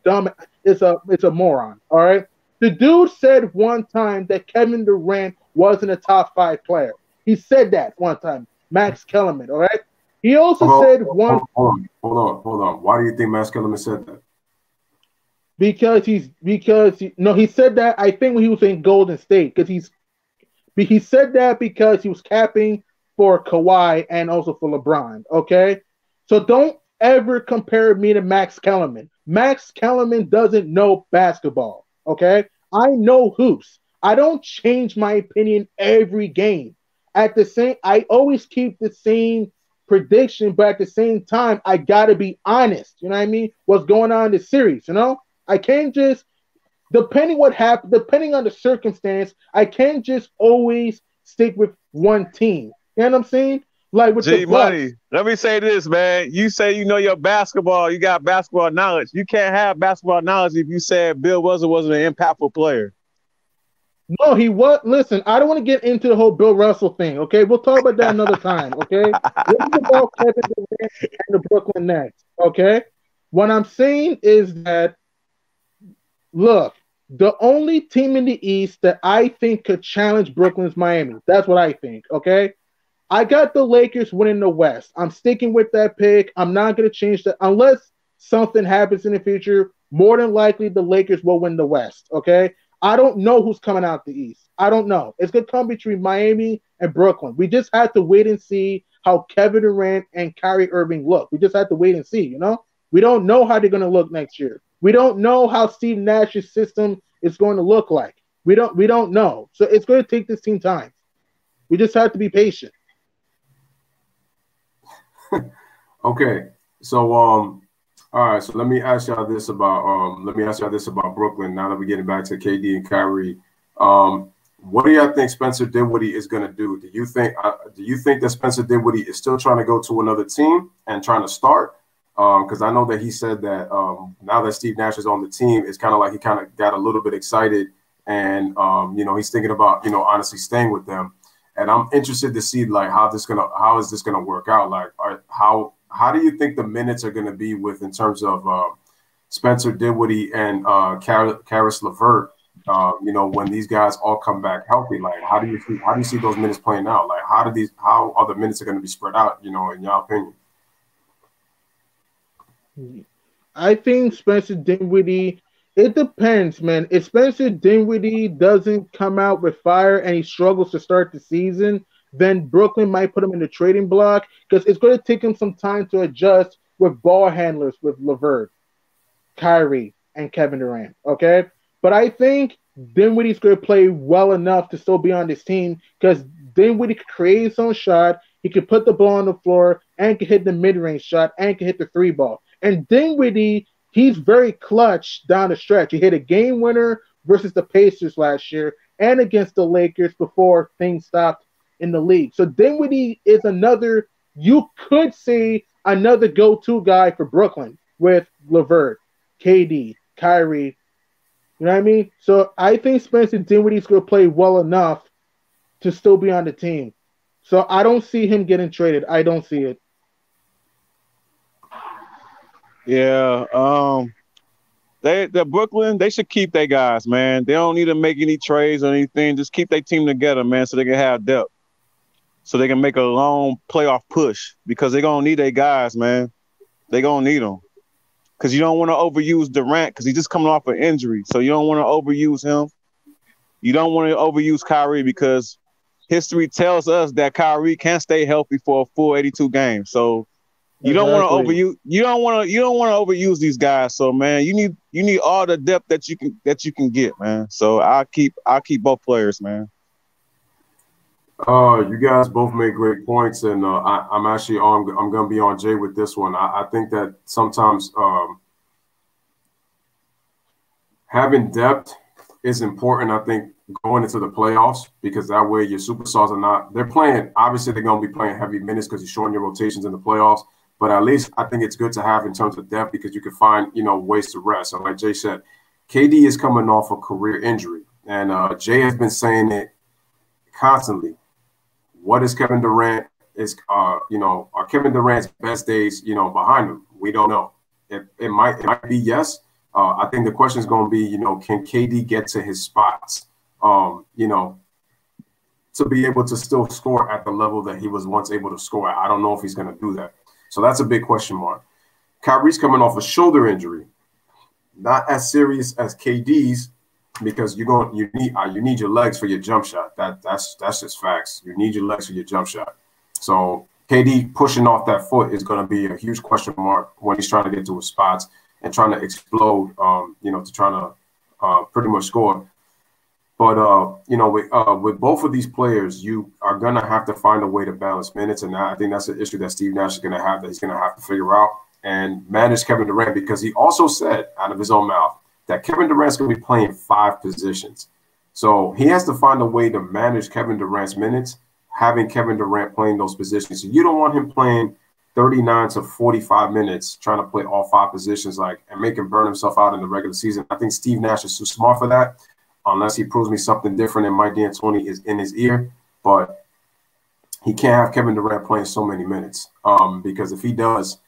moron. All right, the dude said one time that Kevin Durant wasn't a top 5 player. He said that one time, Max Kellerman. All right. He also said one. Hold on. Why do you think Max Kellerman said that? Because he said that I think when he was in Golden State he said that because he was capping for Kawhi and also for LeBron. Okay, so don't ever compare me to Max Kellerman. Max Kellerman doesn't know basketball, okay? I know hoops. I don't change my opinion every game. I always keep the same prediction, but at the same time, I got to be honest. You know what I mean? What's going on in the series, I can't just, depending on the circumstance, I can't just always stick with one team. You know what I'm saying? Like with G Money, let me say this, man. You say you know your basketball, you got basketball knowledge. You can't have basketball knowledge if you said Bill Russell wasn't an impactful player. No, he was. Listen, I don't want to get into the whole Bill Russell thing. Okay, we'll talk about that another time. Okay, this is about Kevin Durant and the Brooklyn Nets. Okay, what I'm saying is that look, the only team in the East that I think could challenge Brooklyn is Miami. That's what I think. Okay, I got the Lakers winning the West. I'm sticking with that pick. I'm not going to change that unless something happens in the future. More than likely, the Lakers will win the West. Okay. I don't know who's coming out the East. I don't know. It's going to come between Miami and Brooklyn. We just have to wait and see how Kevin Durant and Kyrie Irving look. We just have to wait and see. We don't know how they're going to look next year. We don't know how Steve Nash's system is going to look like. We don't know. So it's going to take this team time. We just have to be patient. Okay, so all right. So let me ask y'all this about Brooklyn. Now that we're getting back to KD and Kyrie, what do y'all think Spencer Dinwiddie is going to do? Do you think that Spencer Dinwiddie is still trying to go to another team and trying to start? Because I know that he said that now that Steve Nash is on the team, it's kind of like he kind of got a little bit excited, and he's thinking about honestly staying with them. And I'm interested to see like how is this gonna work out? Like how do you think the minutes are gonna be with in terms of Spencer Dinwiddie and Karis LeVert? When these guys all come back healthy, like how do you see those minutes playing out? Like how are the minutes going to be spread out? In your opinion? I think Spencer Dinwiddie, it depends, man. If Spencer Dinwiddie doesn't come out with fire and he struggles to start the season, then Brooklyn might put him in the trading block because it's going to take him some time to adjust with ball handlers with LeVert, Kyrie, and Kevin Durant. Okay? But I think Dinwiddie's going to play well enough to still be on this team because Dinwiddie could create his own shot. He could put the ball on the floor and could hit the mid-range shot and could hit the three ball. And Dinwiddie, he's very clutch down the stretch. He hit a game winner versus the Pacers last year and against the Lakers before things stopped in the league. So Dinwiddie is another, you could say, another go-to guy for Brooklyn with LeVert, KD, Kyrie. You know what I mean? So I think Spencer Dinwiddie's going to play well enough to still be on the team. So I don't see him getting traded. I don't see it. Yeah, the Brooklyn, they should keep their guys, man. They don't need to make any trades or anything. Just keep their team together, man, so they can have depth, so they can make a long playoff push because they're gonna need their guys, man. They're gonna need them because you don't want to overuse Durant because he's just coming off an injury, so you don't want to overuse him. You don't want to overuse Kyrie because history tells us that Kyrie can't stay healthy for a full 82 games. So you don't want to overuse. You don't want to overuse these guys. So man, you need all the depth that you can get, man. So I'll keep both players, man. You guys both made great points, and I'm going to be on Jay with this one. I think that sometimes having depth is important. I think going into the playoffs because that way your superstars they're playing. Obviously, they're going to be playing heavy minutes because you're showing your rotations in the playoffs. But at least I think it's good to have in terms of depth because you can find, ways to rest. So like Jay said, KD is coming off a career injury. And Jay has been saying it constantly. What is Kevin Durant? Are Kevin Durant's best days, behind him? We don't know. It might be yes. I think the question is going to be, can KD get to his spots, to be able to still score at the level that he was once able to score at? I don't know if he's going to do that. So that's a big question mark. Kyrie's coming off a shoulder injury, not as serious as KD's, because you need your legs for your jump shot. That's just facts. You need your legs for your jump shot. So KD pushing off that foot is going to be a huge question mark when he's trying to get to his spots and trying to explode. To try to pretty much score. But with both of these players, you are going to have to find a way to balance minutes, and I think that's an issue that Steve Nash is going to have that he's going to have to figure out and manage Kevin Durant, because he also said out of his own mouth that Kevin Durant's going to be playing 5 positions. So he has to find a way to manage Kevin Durant's minutes, having Kevin Durant playing those positions. So you don't want him playing 39 to 45 minutes trying to play all 5 positions and make him burn himself out in the regular season. I think Steve Nash is too smart for that. unless he proves me something different and Mike D'Antoni is in his ear. But he can't have Kevin Durant playing so many minutes because if he does,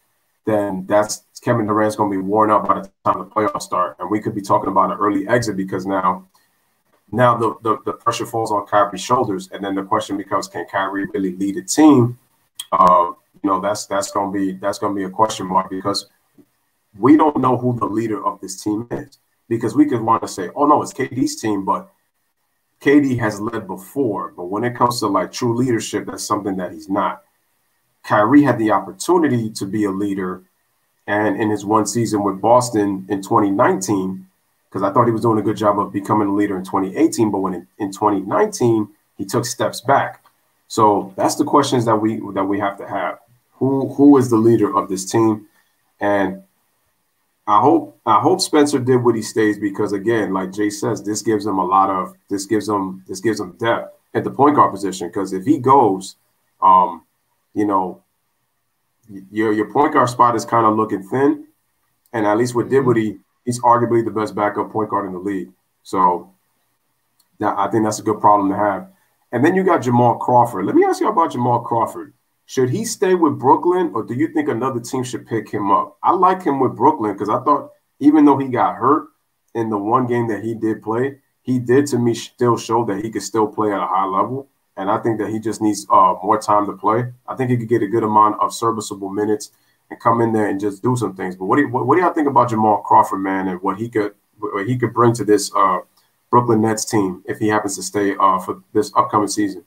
then that's Kevin Durant's going to be worn out by the time the playoffs start. And we could be talking about an early exit because now the pressure falls on Kyrie's shoulders. And then the question becomes, can Kyrie really lead a team? That's going to be a question mark because we don't know who the leader of this team is. Because we could want to say, oh, no, it's KD's team, but KD has led before. But when it comes to, like, true leadership, that's something that he's not. Kyrie had the opportunity to be a leader, and in his one season with Boston in 2019, because I thought he was doing a good job of becoming a leader in 2018, but when in 2019, he took steps back. So that's the questions that we have to have. Who is the leader of this team? And I hope Spencer did what he stays because again, like Jay says, this gives him depth at the point guard position. Because if he goes, your point guard spot is kind of looking thin, and at least with Dinwiddie, he's arguably the best backup point guard in the league. So I think that's a good problem to have. And then you got Jamal Crawford. Let me ask you about Jamal Crawford. Should he stay with Brooklyn, or do you think another team should pick him up? I like him with Brooklyn because I thought even though he got hurt in the one game that he did play, he did to me still show that he could still play at a high level. And I think that he just needs more time to play. I think he could get a good amount of serviceable minutes and come in there and just do some things. But what do y'all think about Jamal Crawford, man, and what he could bring to this Brooklyn Nets team if he happens to stay for this upcoming season?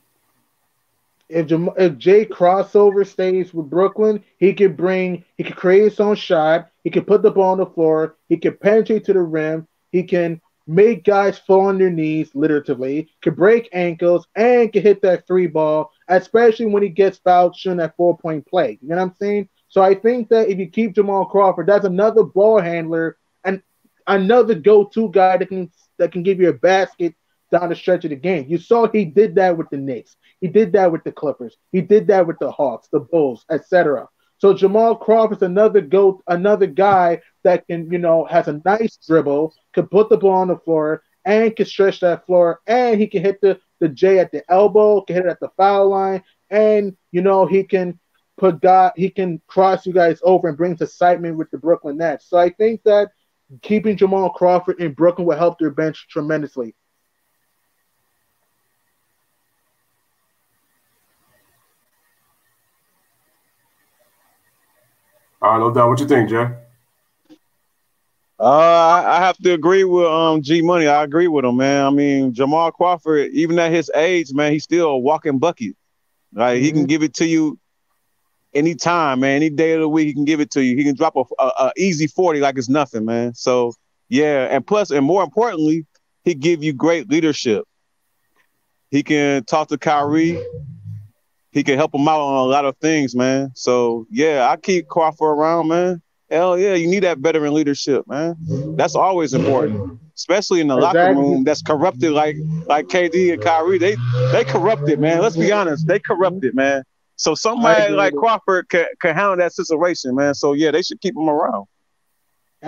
If Jay Crossover stays with Brooklyn, he could create his own shot. He can put the ball on the floor. He can penetrate to the rim. He can make guys fall on their knees, literally. Can break ankles and can hit that three ball, especially when he gets fouled shooting that 4-point play. You know what I'm saying? So I think that if you keep Jamal Crawford, that's another ball handler and another go-to guy that can give you a basket down the stretch of the game. You saw he did that with the Knicks. He did that with the Clippers. He did that with the Hawks, the Bulls, etc. So Jamal Crawford's another guy that can, has a nice dribble, can put the ball on the floor, and can stretch that floor, and he can hit the J at the elbow, can hit it at the foul line, and he can cross you guys over and brings excitement with the Brooklyn Nets. So I think that keeping Jamal Crawford in Brooklyn will help their bench tremendously. All right, no doubt. What you think, Jay? I have to agree with G Money. I agree with him, man. I mean, Jamal Crawford, even at his age, man, he's still a walking bucket. Like he can give it to you anytime, man. Any day of the week, he can give it to you. He can drop a easy 40 like it's nothing, man. So yeah, and more importantly, he give you great leadership. He can talk to Kyrie. He can help him out on a lot of things, man. So, yeah, I keep Crawford around, man. Hell yeah, you need that veteran leadership, man. That's always important, especially in the locker room that's corrupted like KD and Kyrie. They corrupted, man. Let's be honest. They corrupted, man. So somebody like Crawford can handle that situation, man. So, yeah, they should keep him around.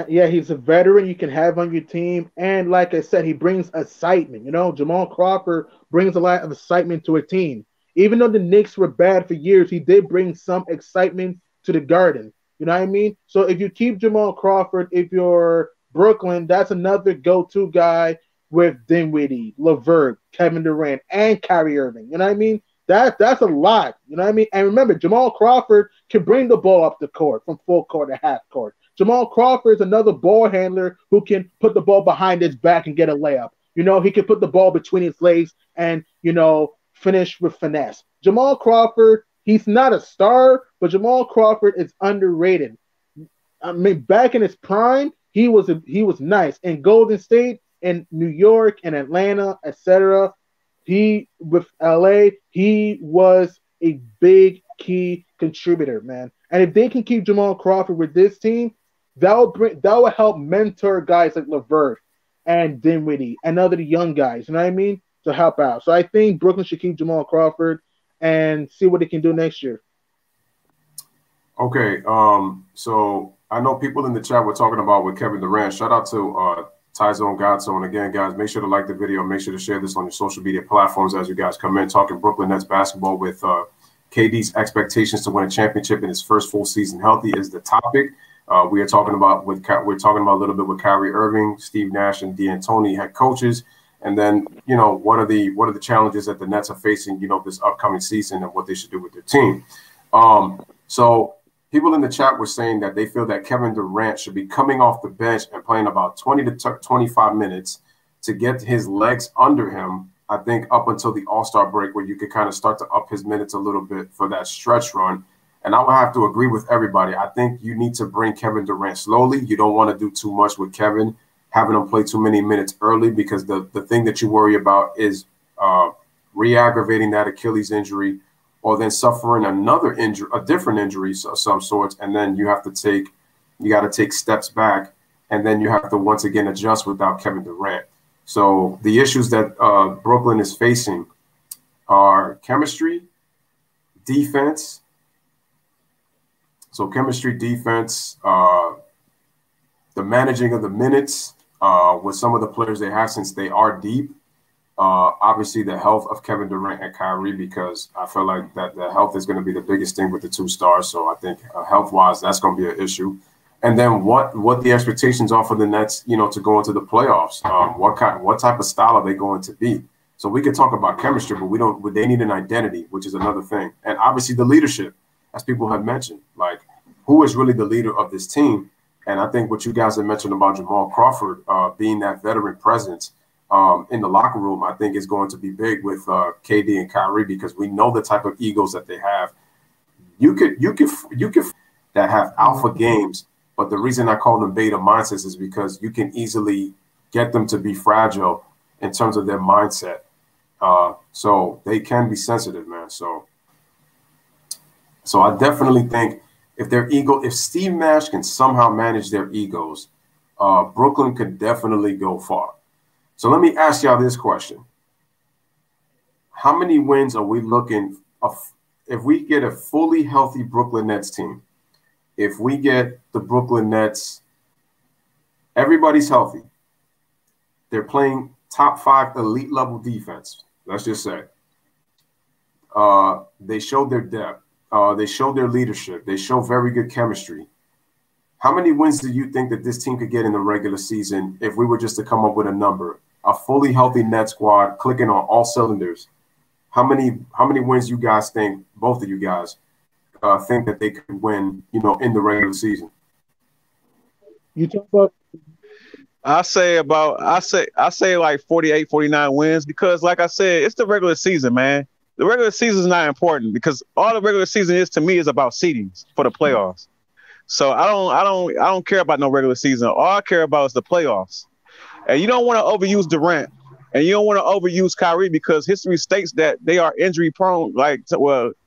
Yeah, he's a veteran you can have on your team. And like I said, he brings excitement. Jamal Crawford brings a lot of excitement to a team. Even though the Knicks were bad for years, he did bring some excitement to the Garden. You know what I mean? So if you keep Jamal Crawford, if you're Brooklyn, that's another go-to guy with Dinwiddie, LeVert, Kevin Durant, and Kyrie Irving. You know what I mean? That's a lot. You know what I mean? And remember, Jamal Crawford can bring the ball up the court from full court to half court. Jamal Crawford is another ball handler who can put the ball behind his back and get a layup. He can put the ball between his legs and, finish with finesse. Jamal Crawford, he's not a star, but Jamal Crawford is underrated. I mean, back in his prime, he was nice. In Golden State, in New York, and Atlanta, etc. With LA, he was a big key contributor, man. And if they can keep Jamal Crawford with this team, that will help mentor guys like LeVert and Dinwiddie and other young guys. You know what I mean? To help out. So I think Brooklyn should keep Jamal Crawford and see what they can do next year. Okay. So I know people in the chat were talking about with Kevin Durant. Shout out to Ty Zone God Zone. Again, guys, make sure to like the video. Make sure to share this on your social media platforms as you guys come in. Talking Brooklyn Nets basketball with KD's expectations to win a championship in his first full season healthy is the topic. We're talking about a little bit with Kyrie Irving, Steve Nash, and D'Antoni head coaches, and then what are the challenges that the Nets are facing this upcoming season and what they should do with their team. So people in the chat were saying that they feel that Kevin Durant should be coming off the bench and playing about 20 to 25 minutes to get his legs under him. I think up until the All-Star break, where you could kind of start to up his minutes a little bit for that stretch run. And I would have to agree with everybody. I think you need to bring Kevin Durant slowly. You don't want to do too much with Kevin, having him play too many minutes early, because the thing that you worry about is re-aggravating that Achilles injury, or then suffering another injury, a different injury of some sorts, and then you got to take steps back, and then you have to once again adjust without Kevin Durant. So the issues that Brooklyn is facing are chemistry, defense. So chemistry, defense, the managing of the minutes with some of the players they have, since they are deep. Obviously, the health of Kevin Durant and Kyrie, because I feel like that the health is going to be the biggest thing with the two stars. So I think health-wise, that's going to be an issue. And then what the expectations are for the Nets, to go into the playoffs. What type of style are they going to be? So we could talk about chemistry, but they need an identity, which is another thing. And obviously the leadership, as people have mentioned, like who is really the leader of this team. And I think what you guys have mentioned about Jamal Crawford being that veteran presence in the locker room, I think is going to be big with KD and Kyrie, because we know the type of egos that they have. You could that have alpha games, but the reason I call them beta mindsets is because you can easily get them to be fragile in terms of their mindset. So they can be sensitive, man. So I definitely think if Steve Nash can somehow manage their egos, Brooklyn could definitely go far. So let me ask y'all this question. How many wins are we looking if we get a fully healthy Brooklyn Nets team? If we get the Brooklyn Nets, everybody's healthy. They're playing top 5 elite level defense, let's just say. They showed their depth. They showed their leadership. They show very good chemistry. How many wins do you think that this team could get in the regular season if we were just to come up with a number? A fully healthy net squad clicking on all cylinders. How many wins you guys think, both of you guys, think that they could win, in the regular season? You talk about I say like 48, 49 wins, because like I said, it's the regular season, man. The regular season is not important, because all the regular season is to me is about seedings for the playoffs. So I don't care about no regular season. All I care about is the playoffs. And you don't want to overuse Durant, and you don't want to overuse Kyrie, because history states that they are injury prone.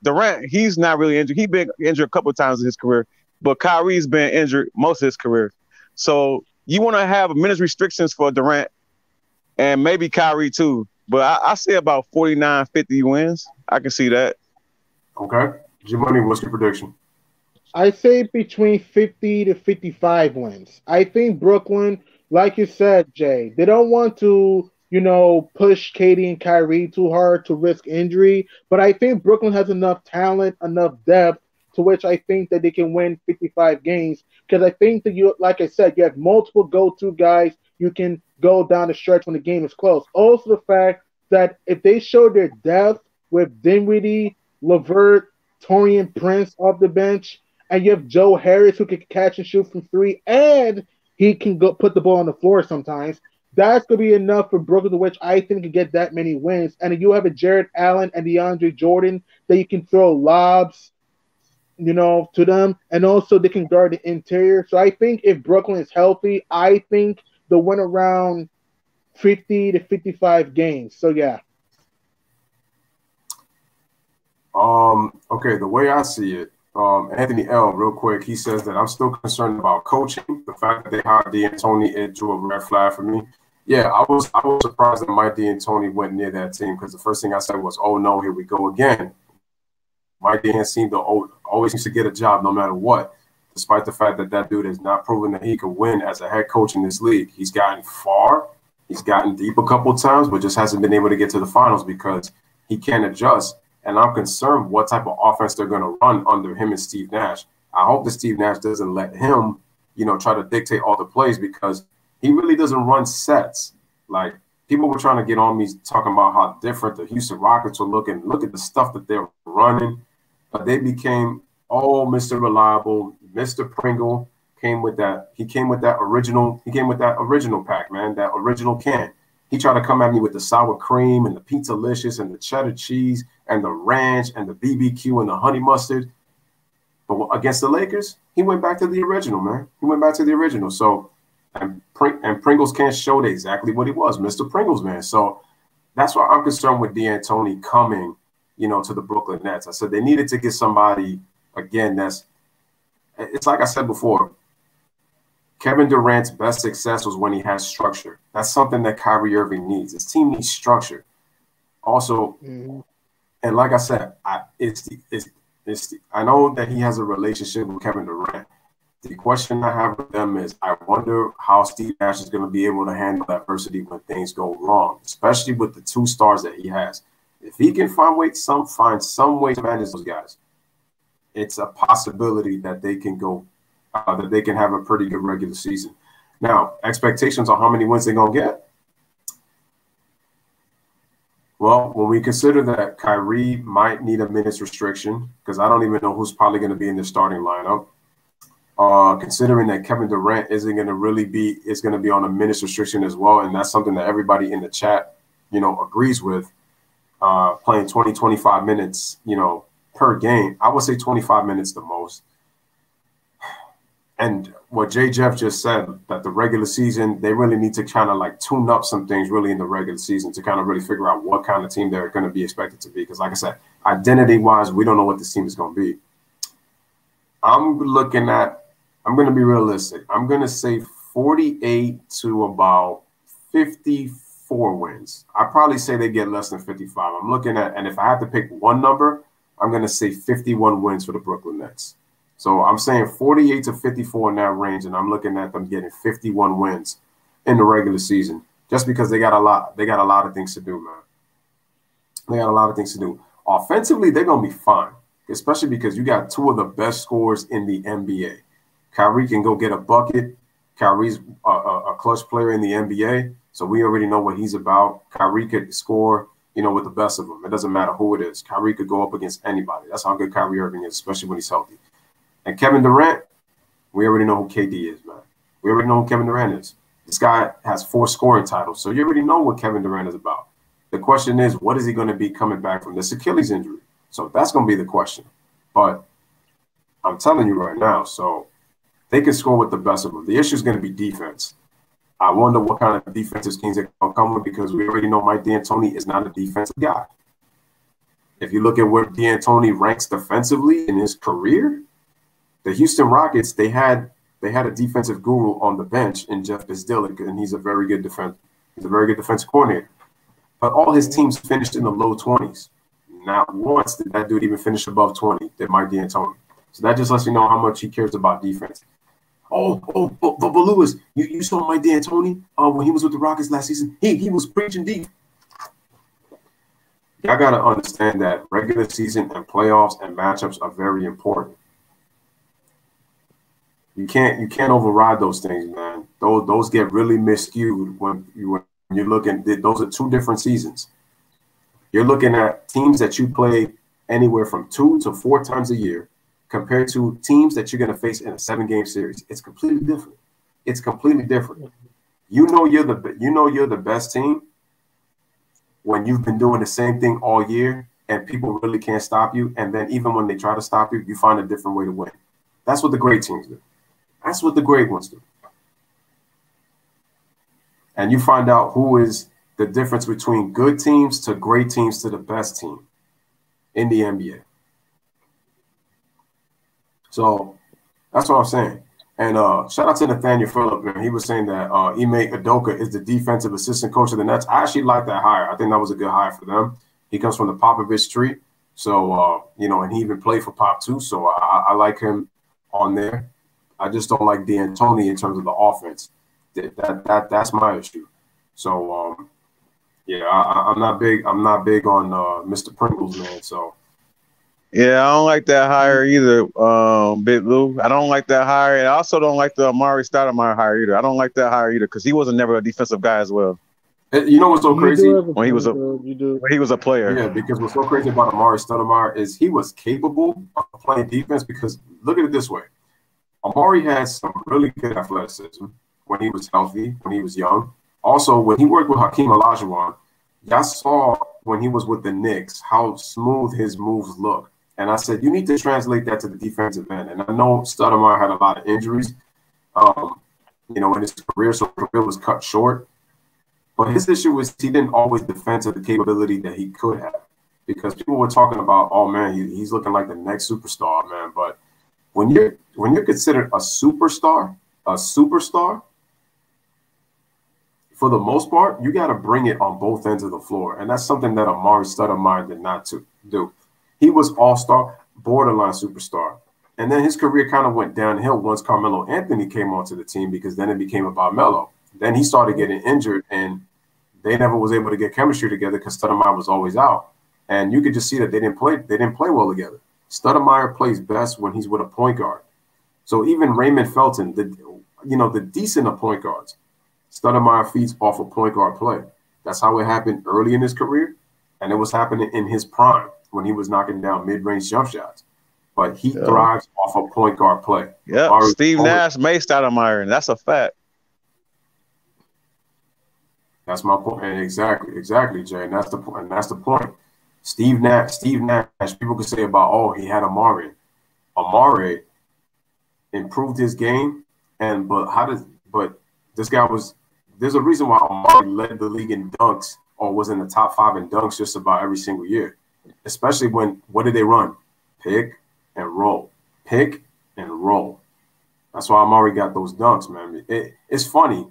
Durant, he's not really injured. He's been injured a couple of times in his career, but Kyrie's been injured most of his career. So you want to have minutes restrictions for Durant and maybe Kyrie too. But I say about 49, 50 wins. I can see that. Okay. G-Money, what's your prediction? I say between 50 to 55 wins. I think Brooklyn, like you said, Jay, they don't want to, push KD and Kyrie too hard to risk injury. But I think Brooklyn has enough talent, enough depth, to which I think that they can win 55 games. Because I think that like I said, you have multiple go-to guys. You can go down the stretch when the game is close. Also, the fact that if they show their depth with Dinwiddie, LeVert, Taurean Prince off the bench, and you have Joe Harris who can catch and shoot from 3, and he can go put the ball on the floor sometimes, that's going to be enough for Brooklyn, to which I think can get that many wins. And you have a Jared Allen and DeAndre Jordan that you can throw lobs, to them, and also they can guard the interior. So I think if Brooklyn is healthy, I think they'll win around 50 to 55 games. So yeah. Okay, the way I see it, Anthony L, real quick, he says that I'm still concerned about coaching. The fact that they hired D'Antoni, it drew a red flag for me. Yeah, I was surprised that Mike D'Antoni went near that team, because the first thing I said was, oh no, here we go again. Mike D'Antoni always seems to get a job no matter what. despite the fact that that dude has not proven that he could win as a head coach in this league. He's gotten far. He's gotten deep a couple of times, but just hasn't been able to get to the finals because he can't adjust. And I'm concerned what type of offense they're going to run under him and Steve Nash. I hope that Steve Nash doesn't let him, try to dictate all the plays because he really doesn't run sets. Like, people were trying to get on me talking about how different the Houston Rockets were looking. Look at the stuff that they're running. But they became, Mr. Reliable, Mr. Pringle came with that. He came with that original pack, man, that original can. He tried to come at me with the sour cream and the Pizza-licious and the cheddar cheese and the ranch and the BBQ and the honey mustard. But against the Lakers, he went back to the original, man. He went back to the original. So, and Pringles can't show exactly what he was, Mr. Pringles, man. So that's why I'm concerned with D'Antoni coming, to the Brooklyn Nets. I said they needed to get somebody, again, it's like I said before, Kevin Durant's best success was when he had structure. That's something that Kyrie Irving needs. His team needs structure. Also, and like I said, I know that he has a relationship with Kevin Durant. The question I have with them is I wonder how Steve Nash is going to be able to handle adversity when things go wrong, especially with the two stars that he has. If he can find some way to manage those guys, it's a possibility that they can go, that they can have a pretty good regular season. Now, expectations on how many wins they're going to get. Well, when we consider that Kyrie might need a minutes restriction, because I don't even know who's probably going to be in the starting lineup, considering that Kevin Durant is going to be on a minutes restriction as well, and that's something that everybody in the chat, agrees with, playing 20, 25 minutes, per game. I would say 25 minutes the most. And what Jay Jeff just said, that the regular season, they really need to kind of like tune up some things really in the regular season to kind of really figure out what kind of team they're going to be expected to be. Because like I said, identity-wise, we don't know what this team is going to be. I'm going to be realistic. I'm going to say 48 to about 54 wins. I'd probably say they get less than 55. I'm looking at, and if I have to pick one number, I'm going to say 51 wins for the Brooklyn Nets. So I'm saying 48 to 54 in that range, and I'm looking at them getting 51 wins in the regular season, just because they got a lot of things to do, man. They got a lot of things to do. Offensively, they're going to be fine, especially because you got two of the best scorers in the NBA. Kyrie can go get a bucket. Kyrie's a clutch player in the NBA, so we already know what he's about. Kyrie could score, with the best of them. It doesn't matter who it is. Kyrie could go up against anybody. That's how good Kyrie Irving is, especially when he's healthy. And Kevin Durant, we already know who KD is, man. We already know who Kevin Durant is. This guy has 4 scoring titles, so you already know what Kevin Durant is about. The question is, what is he going to be coming back from this Achilles injury? So that's going to be the question. But I'm telling you right now, so they can score with the best of them. The issue is going to be defense. I wonder what kind of defensive schemes they're going to come with because we already know Mike D'Antoni is not a defensive guy. If you look at where D'Antoni ranks defensively in his career, the Houston Rockets, they had a defensive guru on the bench in Jeff Bezdilik, and he's a very good defensive coordinator. But all his teams finished in the low 20s. Not once did that dude even finish above 20, did Mike D'Antoni. So that just lets you know how much he cares about defense. But Lewis, you saw Mike D'Antoni when he was with the Rockets last season. He was preaching deep. Y'all got to understand that regular season and playoffs and matchups are very important. You can't override those things, man. Those get really miscued when you're looking. Those are 2 different seasons. You're looking at teams that you play anywhere from 2 to 4 times a year, compared to teams that you're going to face in a 7-game series. It's completely different. It's completely different. You're the best team when you've been doing the same thing all year and people really can't stop you. And then even when they try to stop you, you find a different way to win. That's what the great teams do. That's what the great ones do. And you find out who is the difference between good teams to great teams to the best team in the NBA. So that's what I'm saying. And shout out to Nathaniel Phillip, man. He was saying that Ime Udoka is the defensive assistant coach of the Nets. I actually like that hire. I think that was a good hire for them. He comes from the Popovich tree. So, and he even played for Pop too. So I like him on there. I just don't like D'Antoni in terms of the offense. That's my issue. So yeah, I'm not big. I'm not big on Mr. Pringles, man. So Yeah, I don't like that hire either, Big Lou. I don't like that hire, and I also don't like the Amari Stoudemire hire either. I don't like that hire either because he wasn't never a defensive guy as well. You know what's so crazy? When he was a player. Yeah, because what's so crazy about Amari Stoudemire is he was capable of playing defense. Because look at it this way: Amari has some really good athleticism when he was healthy, when he was young. Also, when he worked with Hakeem Olajuwon, y'all saw when he was with the Knicks how smooth his moves look. And I said, you need to translate that to the defensive end. And I know Stoudemire had a lot of injuries, in his career, so his career was cut short. But his issue was he didn't always defend to the capability that he could have. Because people were talking about, oh, man, he's looking like the next superstar, man. But when you're considered a superstar, for the most part, you got to bring it on both ends of the floor. And that's something that Amari Stoudemire did not do. He was all-star, borderline superstar. And then his career kind of went downhill once Carmelo Anthony came onto the team because then it became about Melo. Then he started getting injured, and they never was able to get chemistry together because Stoudemire was always out. And you could just see that they didn't play well together. Stoudemire plays best when he's with a point guard. So even Raymond Felton, the decent of point guards, Stoudemire feeds off a point guard play. That's how it happened early in his career, and it was happening in his prime when he was knocking down mid-range jump shots. But he thrives off a point guard play. Yeah, Steve Nash made Stoudemire, and that's a fact. That's my point. And exactly, Jay. And that's the point. Steve Nash. People could say about, he had Amari. Amari improved his game, but this guy was. There's a reason why Amari led the league in dunks or was in the top 5 in dunks just about every single year. Especially what did they run? Pick and roll. Pick and roll. That's why Amari got those dunks, man. It's funny.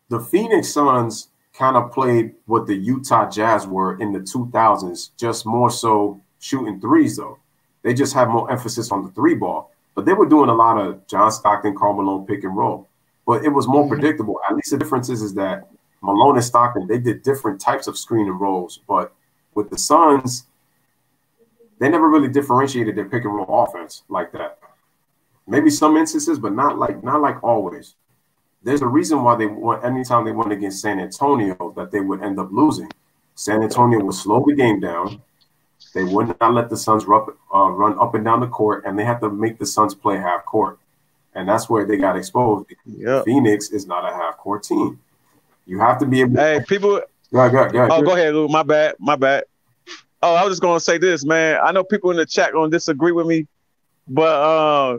The Phoenix Suns kind of played what the Utah Jazz were in the 2000s, just more so shooting threes, though. They just had more emphasis on the three ball. But they were doing a lot of John Stockton, Karl Malone pick and roll. But it was more predictable. At least the difference is that Malone and Stockton, they did different types of screen and rolls. But with the Suns, they never really differentiated their pick and roll offense like that. Maybe some instances, but not like always. There's a reason why anytime they went against San Antonio, that they would end up losing. San Antonio would slow the game down. They would not let the Suns run up and down the court, and they had to make the Suns play half court. And that's where they got exposed. Yep. Phoenix is not a half court team. You have to be able. Hey, people. Go ahead, Lou. My bad. Oh, I was just gonna say this, man. I know people in the chat gonna disagree with me, but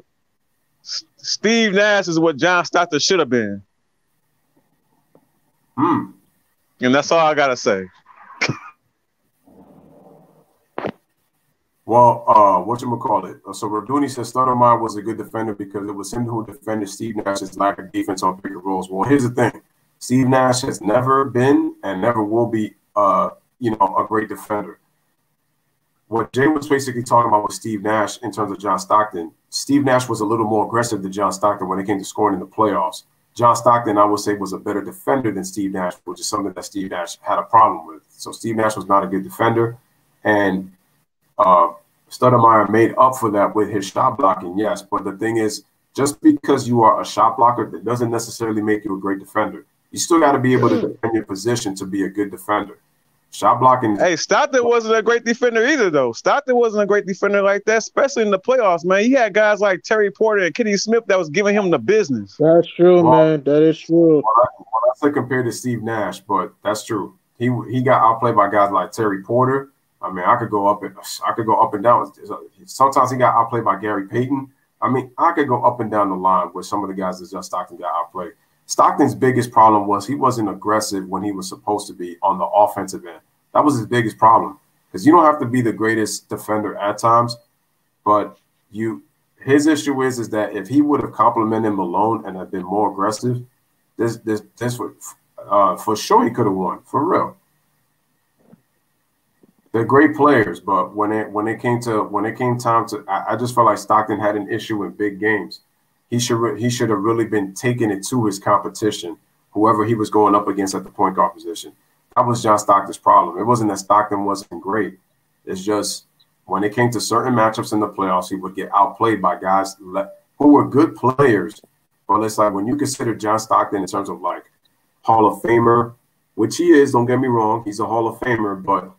Steve Nash is what John Stockton should have been. And that's all I gotta say. Well, whatchamacallit? So Raduni says Stoudemire was a good defender because it was him who defended Steve Nash's lack of defense on pick and rolls. Well, here's the thing. Steve Nash has never been and never will be a great defender. What Jay was basically talking about with Steve Nash in terms of John Stockton, Steve Nash was a little more aggressive than John Stockton when it came to scoring in the playoffs. John Stockton, I would say, was a better defender than Steve Nash, which is something that Steve Nash had a problem with. So Steve Nash was not a good defender. And Stoudemire made up for that with his shot blocking, yes. But the thing is, just because you are a shot blocker, that doesn't necessarily make you a great defender. You still got to be able to defend your position to be a good defender. Shot blocking. Hey, Stockton wasn't a great defender either, though. Stockton wasn't a great defender like that, especially in the playoffs, man. He had guys like Terry Porter and Kenny Smith that was giving him the business. That's true, man. That is true. Well, I say compared to Steve Nash, but that's true. He got outplayed by guys like Terry Porter. I mean, I could go up and down. Sometimes he got outplayed by Gary Payton. I mean, I could go up and down the line with some of the guys that just Stockton got outplayed. Stockton's biggest problem was he wasn't aggressive when he was supposed to be on the offensive end. That was his biggest problem because you don't have to be the greatest defender at times, but his issue is that if he would have complimented Malone and have been more aggressive, for sure he could have won, for real. They're great players, but when it came time to, I just felt like Stockton had an issue in big games. he should have really been taking it to his competition, whoever he was going up against at the point guard position. That was John Stockton's problem. It wasn't that Stockton wasn't great. It's just when it came to certain matchups in the playoffs, he would get outplayed by guys who were good players. But it's like when you consider John Stockton in terms of like Hall of Famer, which he is, don't get me wrong, he's a Hall of Famer, but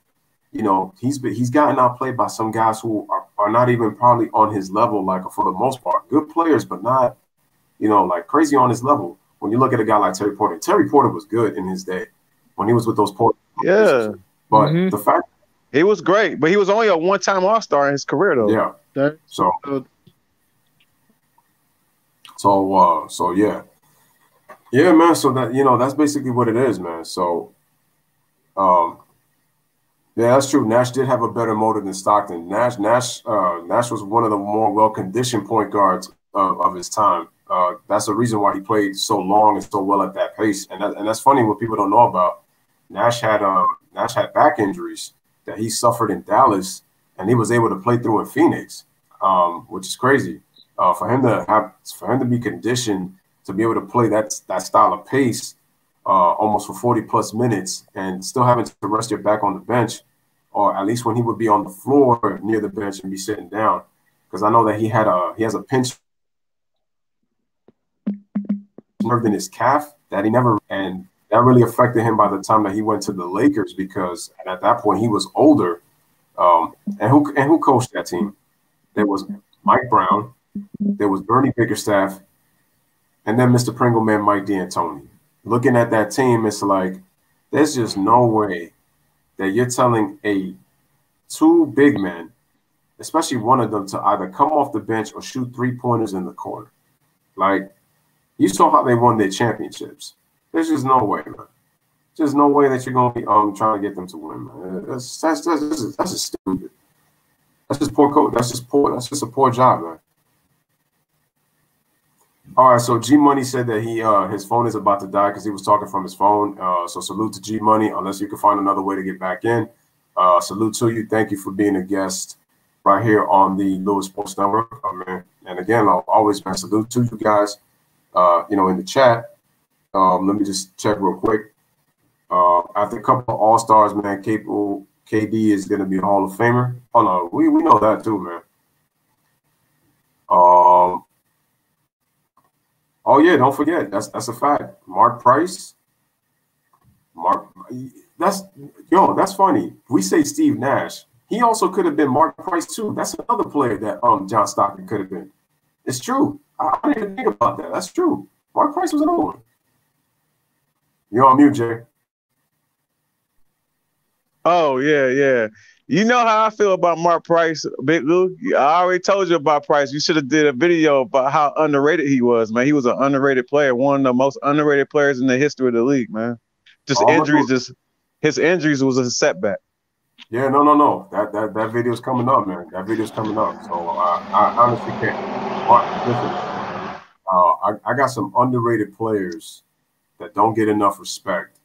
you know, he's gotten outplayed by some guys who are not even probably on his level, like for the most part. Good players, but not, you know, like crazy on his level. When you look at a guy like Terry Porter was good in his day when he was with those Portland. Yeah. But the fact he was great, but he was only a one-time All-Star in his career, though. Yeah. So yeah. Yeah, man. So that, you know, that's basically what it is, man. So yeah, that's true. Nash did have a better motor than Stockton. Nash was one of the more well-conditioned point guards of his time. That's the reason why he played so long and so well at that pace. And that's funny what people don't know about. Nash had back injuries that he suffered in Dallas, and he was able to play through in Phoenix, which is crazy. For him to be conditioned to be able to play that style of pace almost for 40+ minutes and still having to rest your back on the bench, or at least when he would be on the floor near the bench and be sitting down. Because I know that he has a pinch nerve in his calf that he never, and that really affected him by the time that he went to the Lakers, because at that point he was older. And who coached that team? There was Mike Brown, there was Bernie Bickerstaff, and then Mr. Pringle man Mike D'Antoni. Looking at that team, it's like there's just no way that you're telling two big men, especially one of them, to either come off the bench or shoot 3-pointers in the corner. Like, you saw how they won their championships. There's just no way, man. There's no way that you're going to be trying to get them to win, man. That's just stupid. That's just poor coach. That's just a poor job, man. All right, so G Money said that his phone is about to die because he was talking from his phone. So salute to G Money, unless you can find another way to get back in. Salute to you. Thank you for being a guest right here on the Lewis Sports Network. Man. And again, I'll always salute to you guys. In the chat. Let me just check real quick. After a couple of All-Stars, man, KD is going to be a Hall of Famer. Oh no, we know that too, man. Oh yeah, don't forget, that's a fact. Mark Price. That's funny. We say Steve Nash. He also could have been Mark Price too. That's another player that John Stockton could have been. It's true. I didn't even think about that. That's true. Mark Price was another one. You're on mute, Jay. Oh yeah. You know how I feel about Mark Price, Big Lou. I already told you about Price. You should have did a video about how underrated he was, man. He was an underrated player, one of the most underrated players in the history of the league, man. His injuries was a setback. Yeah, no. That video's coming up, man. That video's coming up. So I honestly can't. Listen, I got some underrated players that don't get enough respect.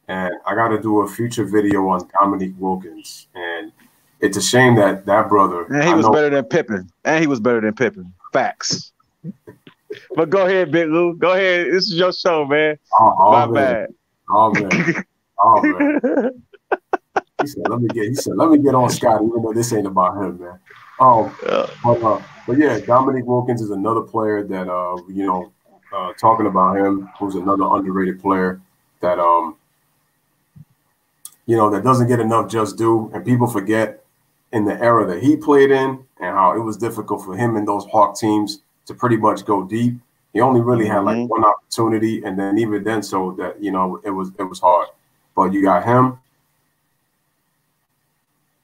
And I got to do a future video on Dominique Wilkins. And it's a shame that brother. And he was better than Pippen. Facts. But go ahead, Big Lou. Go ahead. This is your show, man. My bad. Oh, man. He said, let me get on Scott, even though this ain't about him, man. But yeah, Dominique Wilkins is another player that, talking about him, who's another underrated player that, that doesn't get enough just due. And people forget in the era that he played in and how it was difficult for him and those Hawk teams to pretty much go deep. He only really had like one opportunity. And then even then, so that, it was hard. But you got him.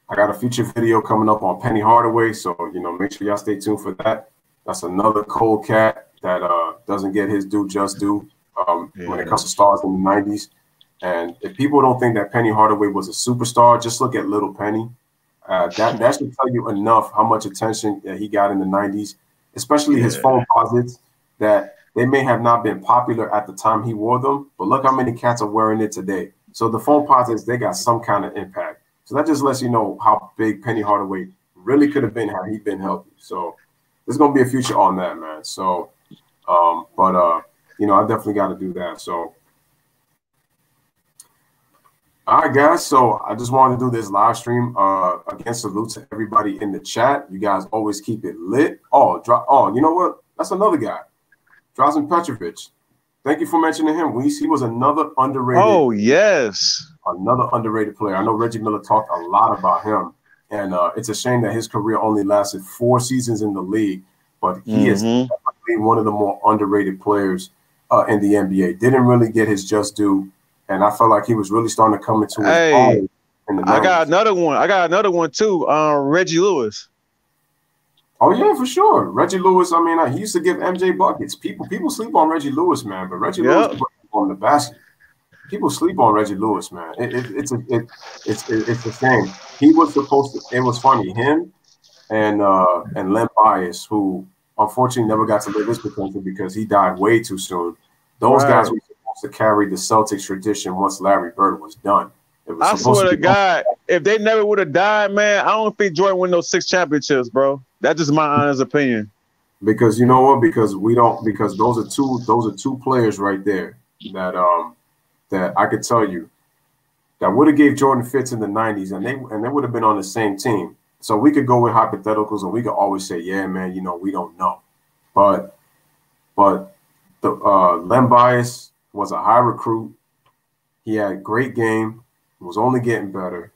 I got a feature video coming up on Penny Hardaway. So, make sure y'all stay tuned for that. That's another cold cat that doesn't get his just due when it comes to stars in the 90s. And if people don't think that Penny Hardaway was a superstar, just look at Little Penny. That should tell you enough how much attention that he got in the 90s, especially his phone posits, that they may have not been popular at the time he wore them, but look how many cats are wearing it today. So the phone posits, they got some kind of impact. So that just lets you know how big Penny Hardaway really could have been had he been healthy. So there's going to be a future on that, man. So You know, I definitely got to do that. So, all right, guys. So I just wanted to do this live stream. Again, salute to everybody in the chat. You guys always keep it lit. Oh, you know what? That's another guy, Drazen Petrovic. Thank you for mentioning him. He was another underrated. Oh yes, another underrated player. I know Reggie Miller talked a lot about him, and it's a shame that his career only lasted 4 seasons in the league. But he is definitely one of the more underrated players in the NBA. Didn't really get his just due, and I felt like he was really starting to come into his own in the 90s. I got another one too. Reggie Lewis. Oh yeah, for sure. Reggie Lewis. I mean, he used to give MJ buckets. People sleep on Reggie Lewis, man, but Reggie Lewis put on the basket. People sleep on Reggie Lewis, man. It's a shame. He was supposed to. It was funny. Him and Len Bias, who unfortunately never got to live his potential because he died way too soon. Those guys were supposed to carry the Celtics tradition once Larry Bird was done. I swear to God, if they never would have died, man, I don't think Jordan win those 6 championships, bro. That's just my honest opinion. Because you know what? Because those are two players right there that I could tell you that would have gave Jordan fits in the 90s, and they would have been on the same team. So we could go with hypotheticals, and we could always say, yeah, man, you know, we don't know. But the Len Bias was a high recruit. He had a great game. Was only getting better.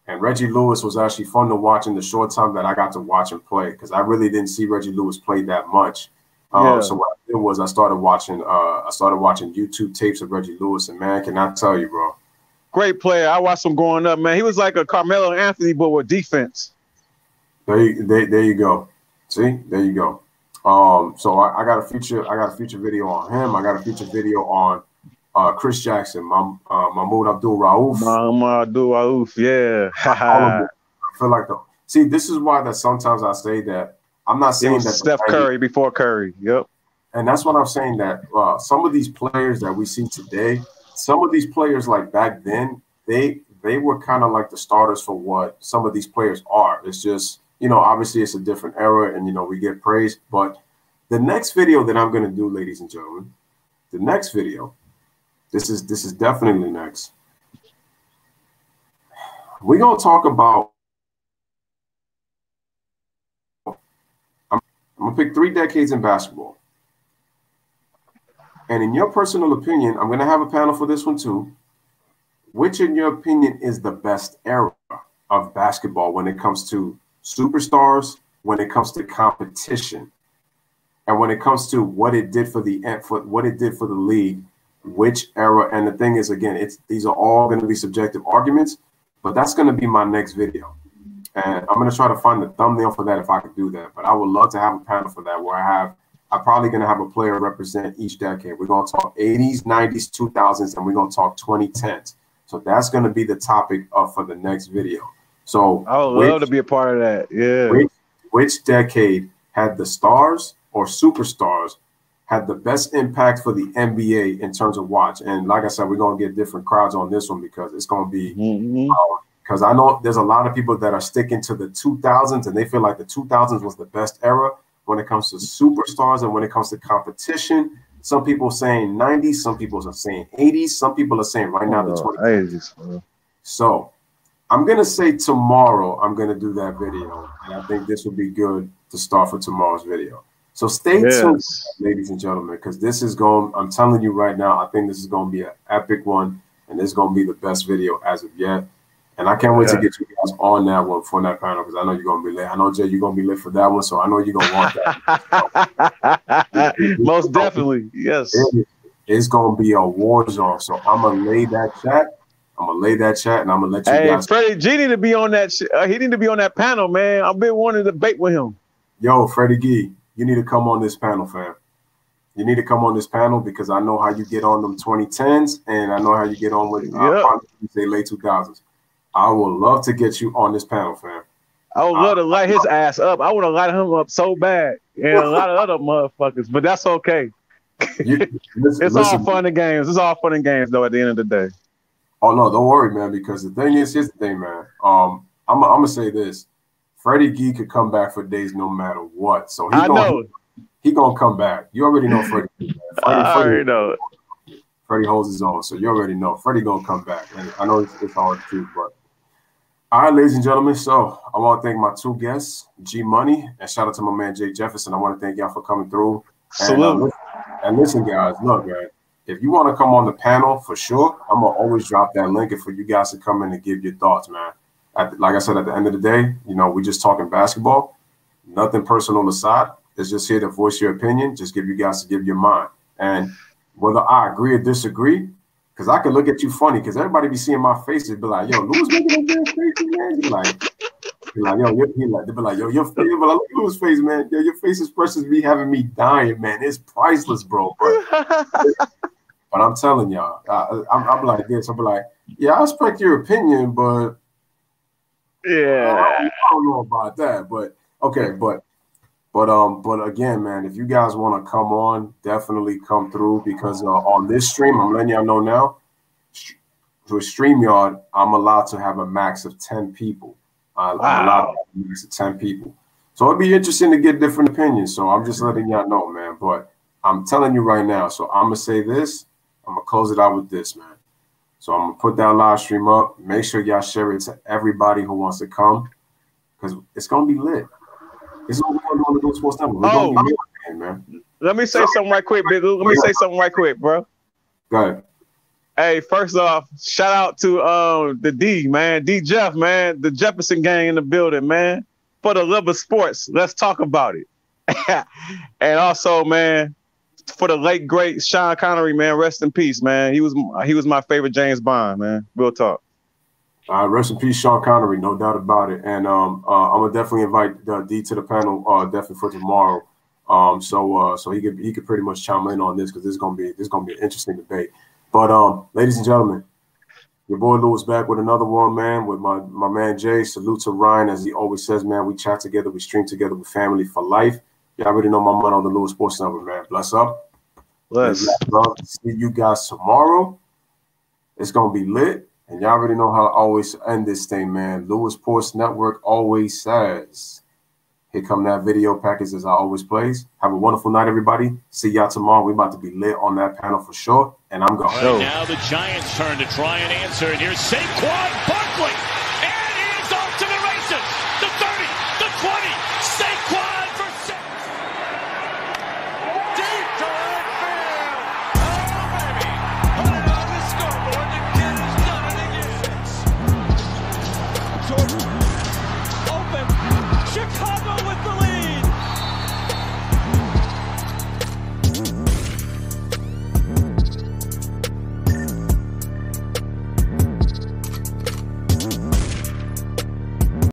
And Reggie Lewis was actually fun to watch in the short time that I got to watch him play, because I really didn't see Reggie Lewis play that much. So what I did was I started watching YouTube tapes of Reggie Lewis, and man, can I tell you, bro? Great player. I watched him growing up, man. He was like a Carmelo Anthony, but with defense. There you go. See, there you go. So I got a feature video on him. I got a feature video on Chris Jackson, Mahmoud Abdul-Rauf. Mahmoud Abdul-Rauf, yeah. I feel like this is why that sometimes I say that I'm not saying that Steph Curry before Curry. Yep. And that's what I'm saying, that some of these players that we see today, some of these players like back then, they were kind of like the starters for what some of these players are. It's just, you know, obviously it's a different era, and you know, we get praised. But the next video that I'm going to do, ladies and gentlemen, the next video. This is definitely next. We're gonna talk about. I'm gonna pick 3 decades in basketball, and in your personal opinion, I'm gonna have a panel for this one too. Which, in your opinion, is the best era of basketball when it comes to superstars, when it comes to competition, and when it comes to what it did for the league? Which era? And the thing is, again, these are all going to be subjective arguments, but that's going to be my next video. And I'm going to try to find the thumbnail for that if I could do that. But I would love to have a panel for that where I'm probably going to have a player represent each decade. We're going to talk 80s, 90s, 2000s, and we're going to talk 2010s. So that's going to be the topic for the next video. So I would love to be a part of that. Yeah. Which decade had the stars or superstars had the best impact for the NBA in terms of watch? And like I said, we're going to get different crowds on this one because it's going to be because I know there's a lot of people that are sticking to the 2000s, and they feel like the 2000s was the best era when it comes to superstars and when it comes to competition. Some people are saying 90s, some people are saying 80s, some people are saying right now the 20s. So I'm going to say tomorrow I'm going to do that video, and I think this would be good to start for tomorrow's video. So stay tuned, ladies and gentlemen, because this is I'm telling you right now, I think this is going to be an epic one, and this is going to be the best video as of yet. And I can't wait to get you guys on that one for that panel, because I know you're going to be lit. I know, Jay, you're going to be lit for that one, so I know you're going to want that. Most definitely, yes. It's going to be a war zone, so I'm going to lay that chat. I'm going to lay that chat, and I'm going to let you guys. Freddie G need to be on that. He need to be on that panel, man. I've been wanting to debate with him. Yo, Freddie G, you need to come on this panel, fam. You need to come on this panel because I know how you get on them 2010s, and I know how you get on with say late 2000s. I would love to get you on this panel, fam. I would love to light his ass up. I would have lighted him up so bad, and a lot of other motherfuckers, but that's okay. It's all fun and games. It's all fun and games, though, at the end of the day. Oh, no, don't worry, man, because the thing is, here's the thing, man. I'm going to say this. Freddie G could come back for days no matter what. So he gonna come back. You already know Freddie. I already know. Freddie holds his own, so you already know Freddie gonna come back. And I know it's hard to do, but all right, ladies and gentlemen. So I want to thank my two guests, G Money, and shout out to my man Jay Jefferson. I want to thank y'all for coming through. And listen, guys, look, man. If you want to come on the panel, for sure, I'm gonna always drop that link and for you guys to come in and give your thoughts, man. Like I said, at the end of the day, you know, we just talking basketball, nothing personal aside. It's just here to voice your opinion, just give you guys to give your mind. And whether I agree or disagree, because I can look at you funny, because everybody be seeing my face and be like, yo, Louis making that face, man. Be like, yo, they be like, yo, your face, but I look at Louis' face, man. Yo, your face expressions be having me dying, man. It's priceless, bro. But I'm telling y'all, I'm like this. I'm like, yeah, I respect your opinion, but yeah, I don't know about that. But okay, but again, man, if you guys want to come on, definitely come through because on this stream, I'm letting y'all know now, to a StreamYard, I'm allowed to have a max of 10 people. I'm allowed to have a max of 10 people. So it'd be interesting to get different opinions. So I'm just letting y'all know, man. But I'm telling you right now. So I'm gonna say this. I'm gonna close it out with this, man. So I'm gonna put that live stream up. Make sure y'all share it to everybody who wants to come, because it's gonna be lit. This is what we're gonna do on the Blue Sports Network. We're gonna be lit, man. Let me say something right quick, big. Let me say something right quick, bro. Go ahead. Hey, first off, shout out to the D, man, D Jeff, man, the Jefferson gang in the building, man. For the love of sports, let's talk about it. And also, man, for the late great Sean Connery, man, rest in peace, man. He was my favorite James Bond, man. Real talk. Rest in peace, Sean Connery, no doubt about it. And I'm gonna definitely invite D to the panel, definitely for tomorrow. So he could pretty much chime in on this because this is gonna be an interesting debate. But ladies and gentlemen, your boy Lou is back with another one, man, with my man Jay. Salute to Ryan, as he always says, man. We chat together, we stream together, with family for life. Y'all already know my man on the Louis Sports Network, man. Bless up. Bless. See you guys tomorrow. It's gonna be lit. And y'all already know how I always end this thing, man. Louis Sports Network always says, here come that video package as I always plays. Have a wonderful night, everybody. See y'all tomorrow. We about to be lit on that panel for sure. And I'm going. Right now the Giants turn to try and answer. And here's Saquon.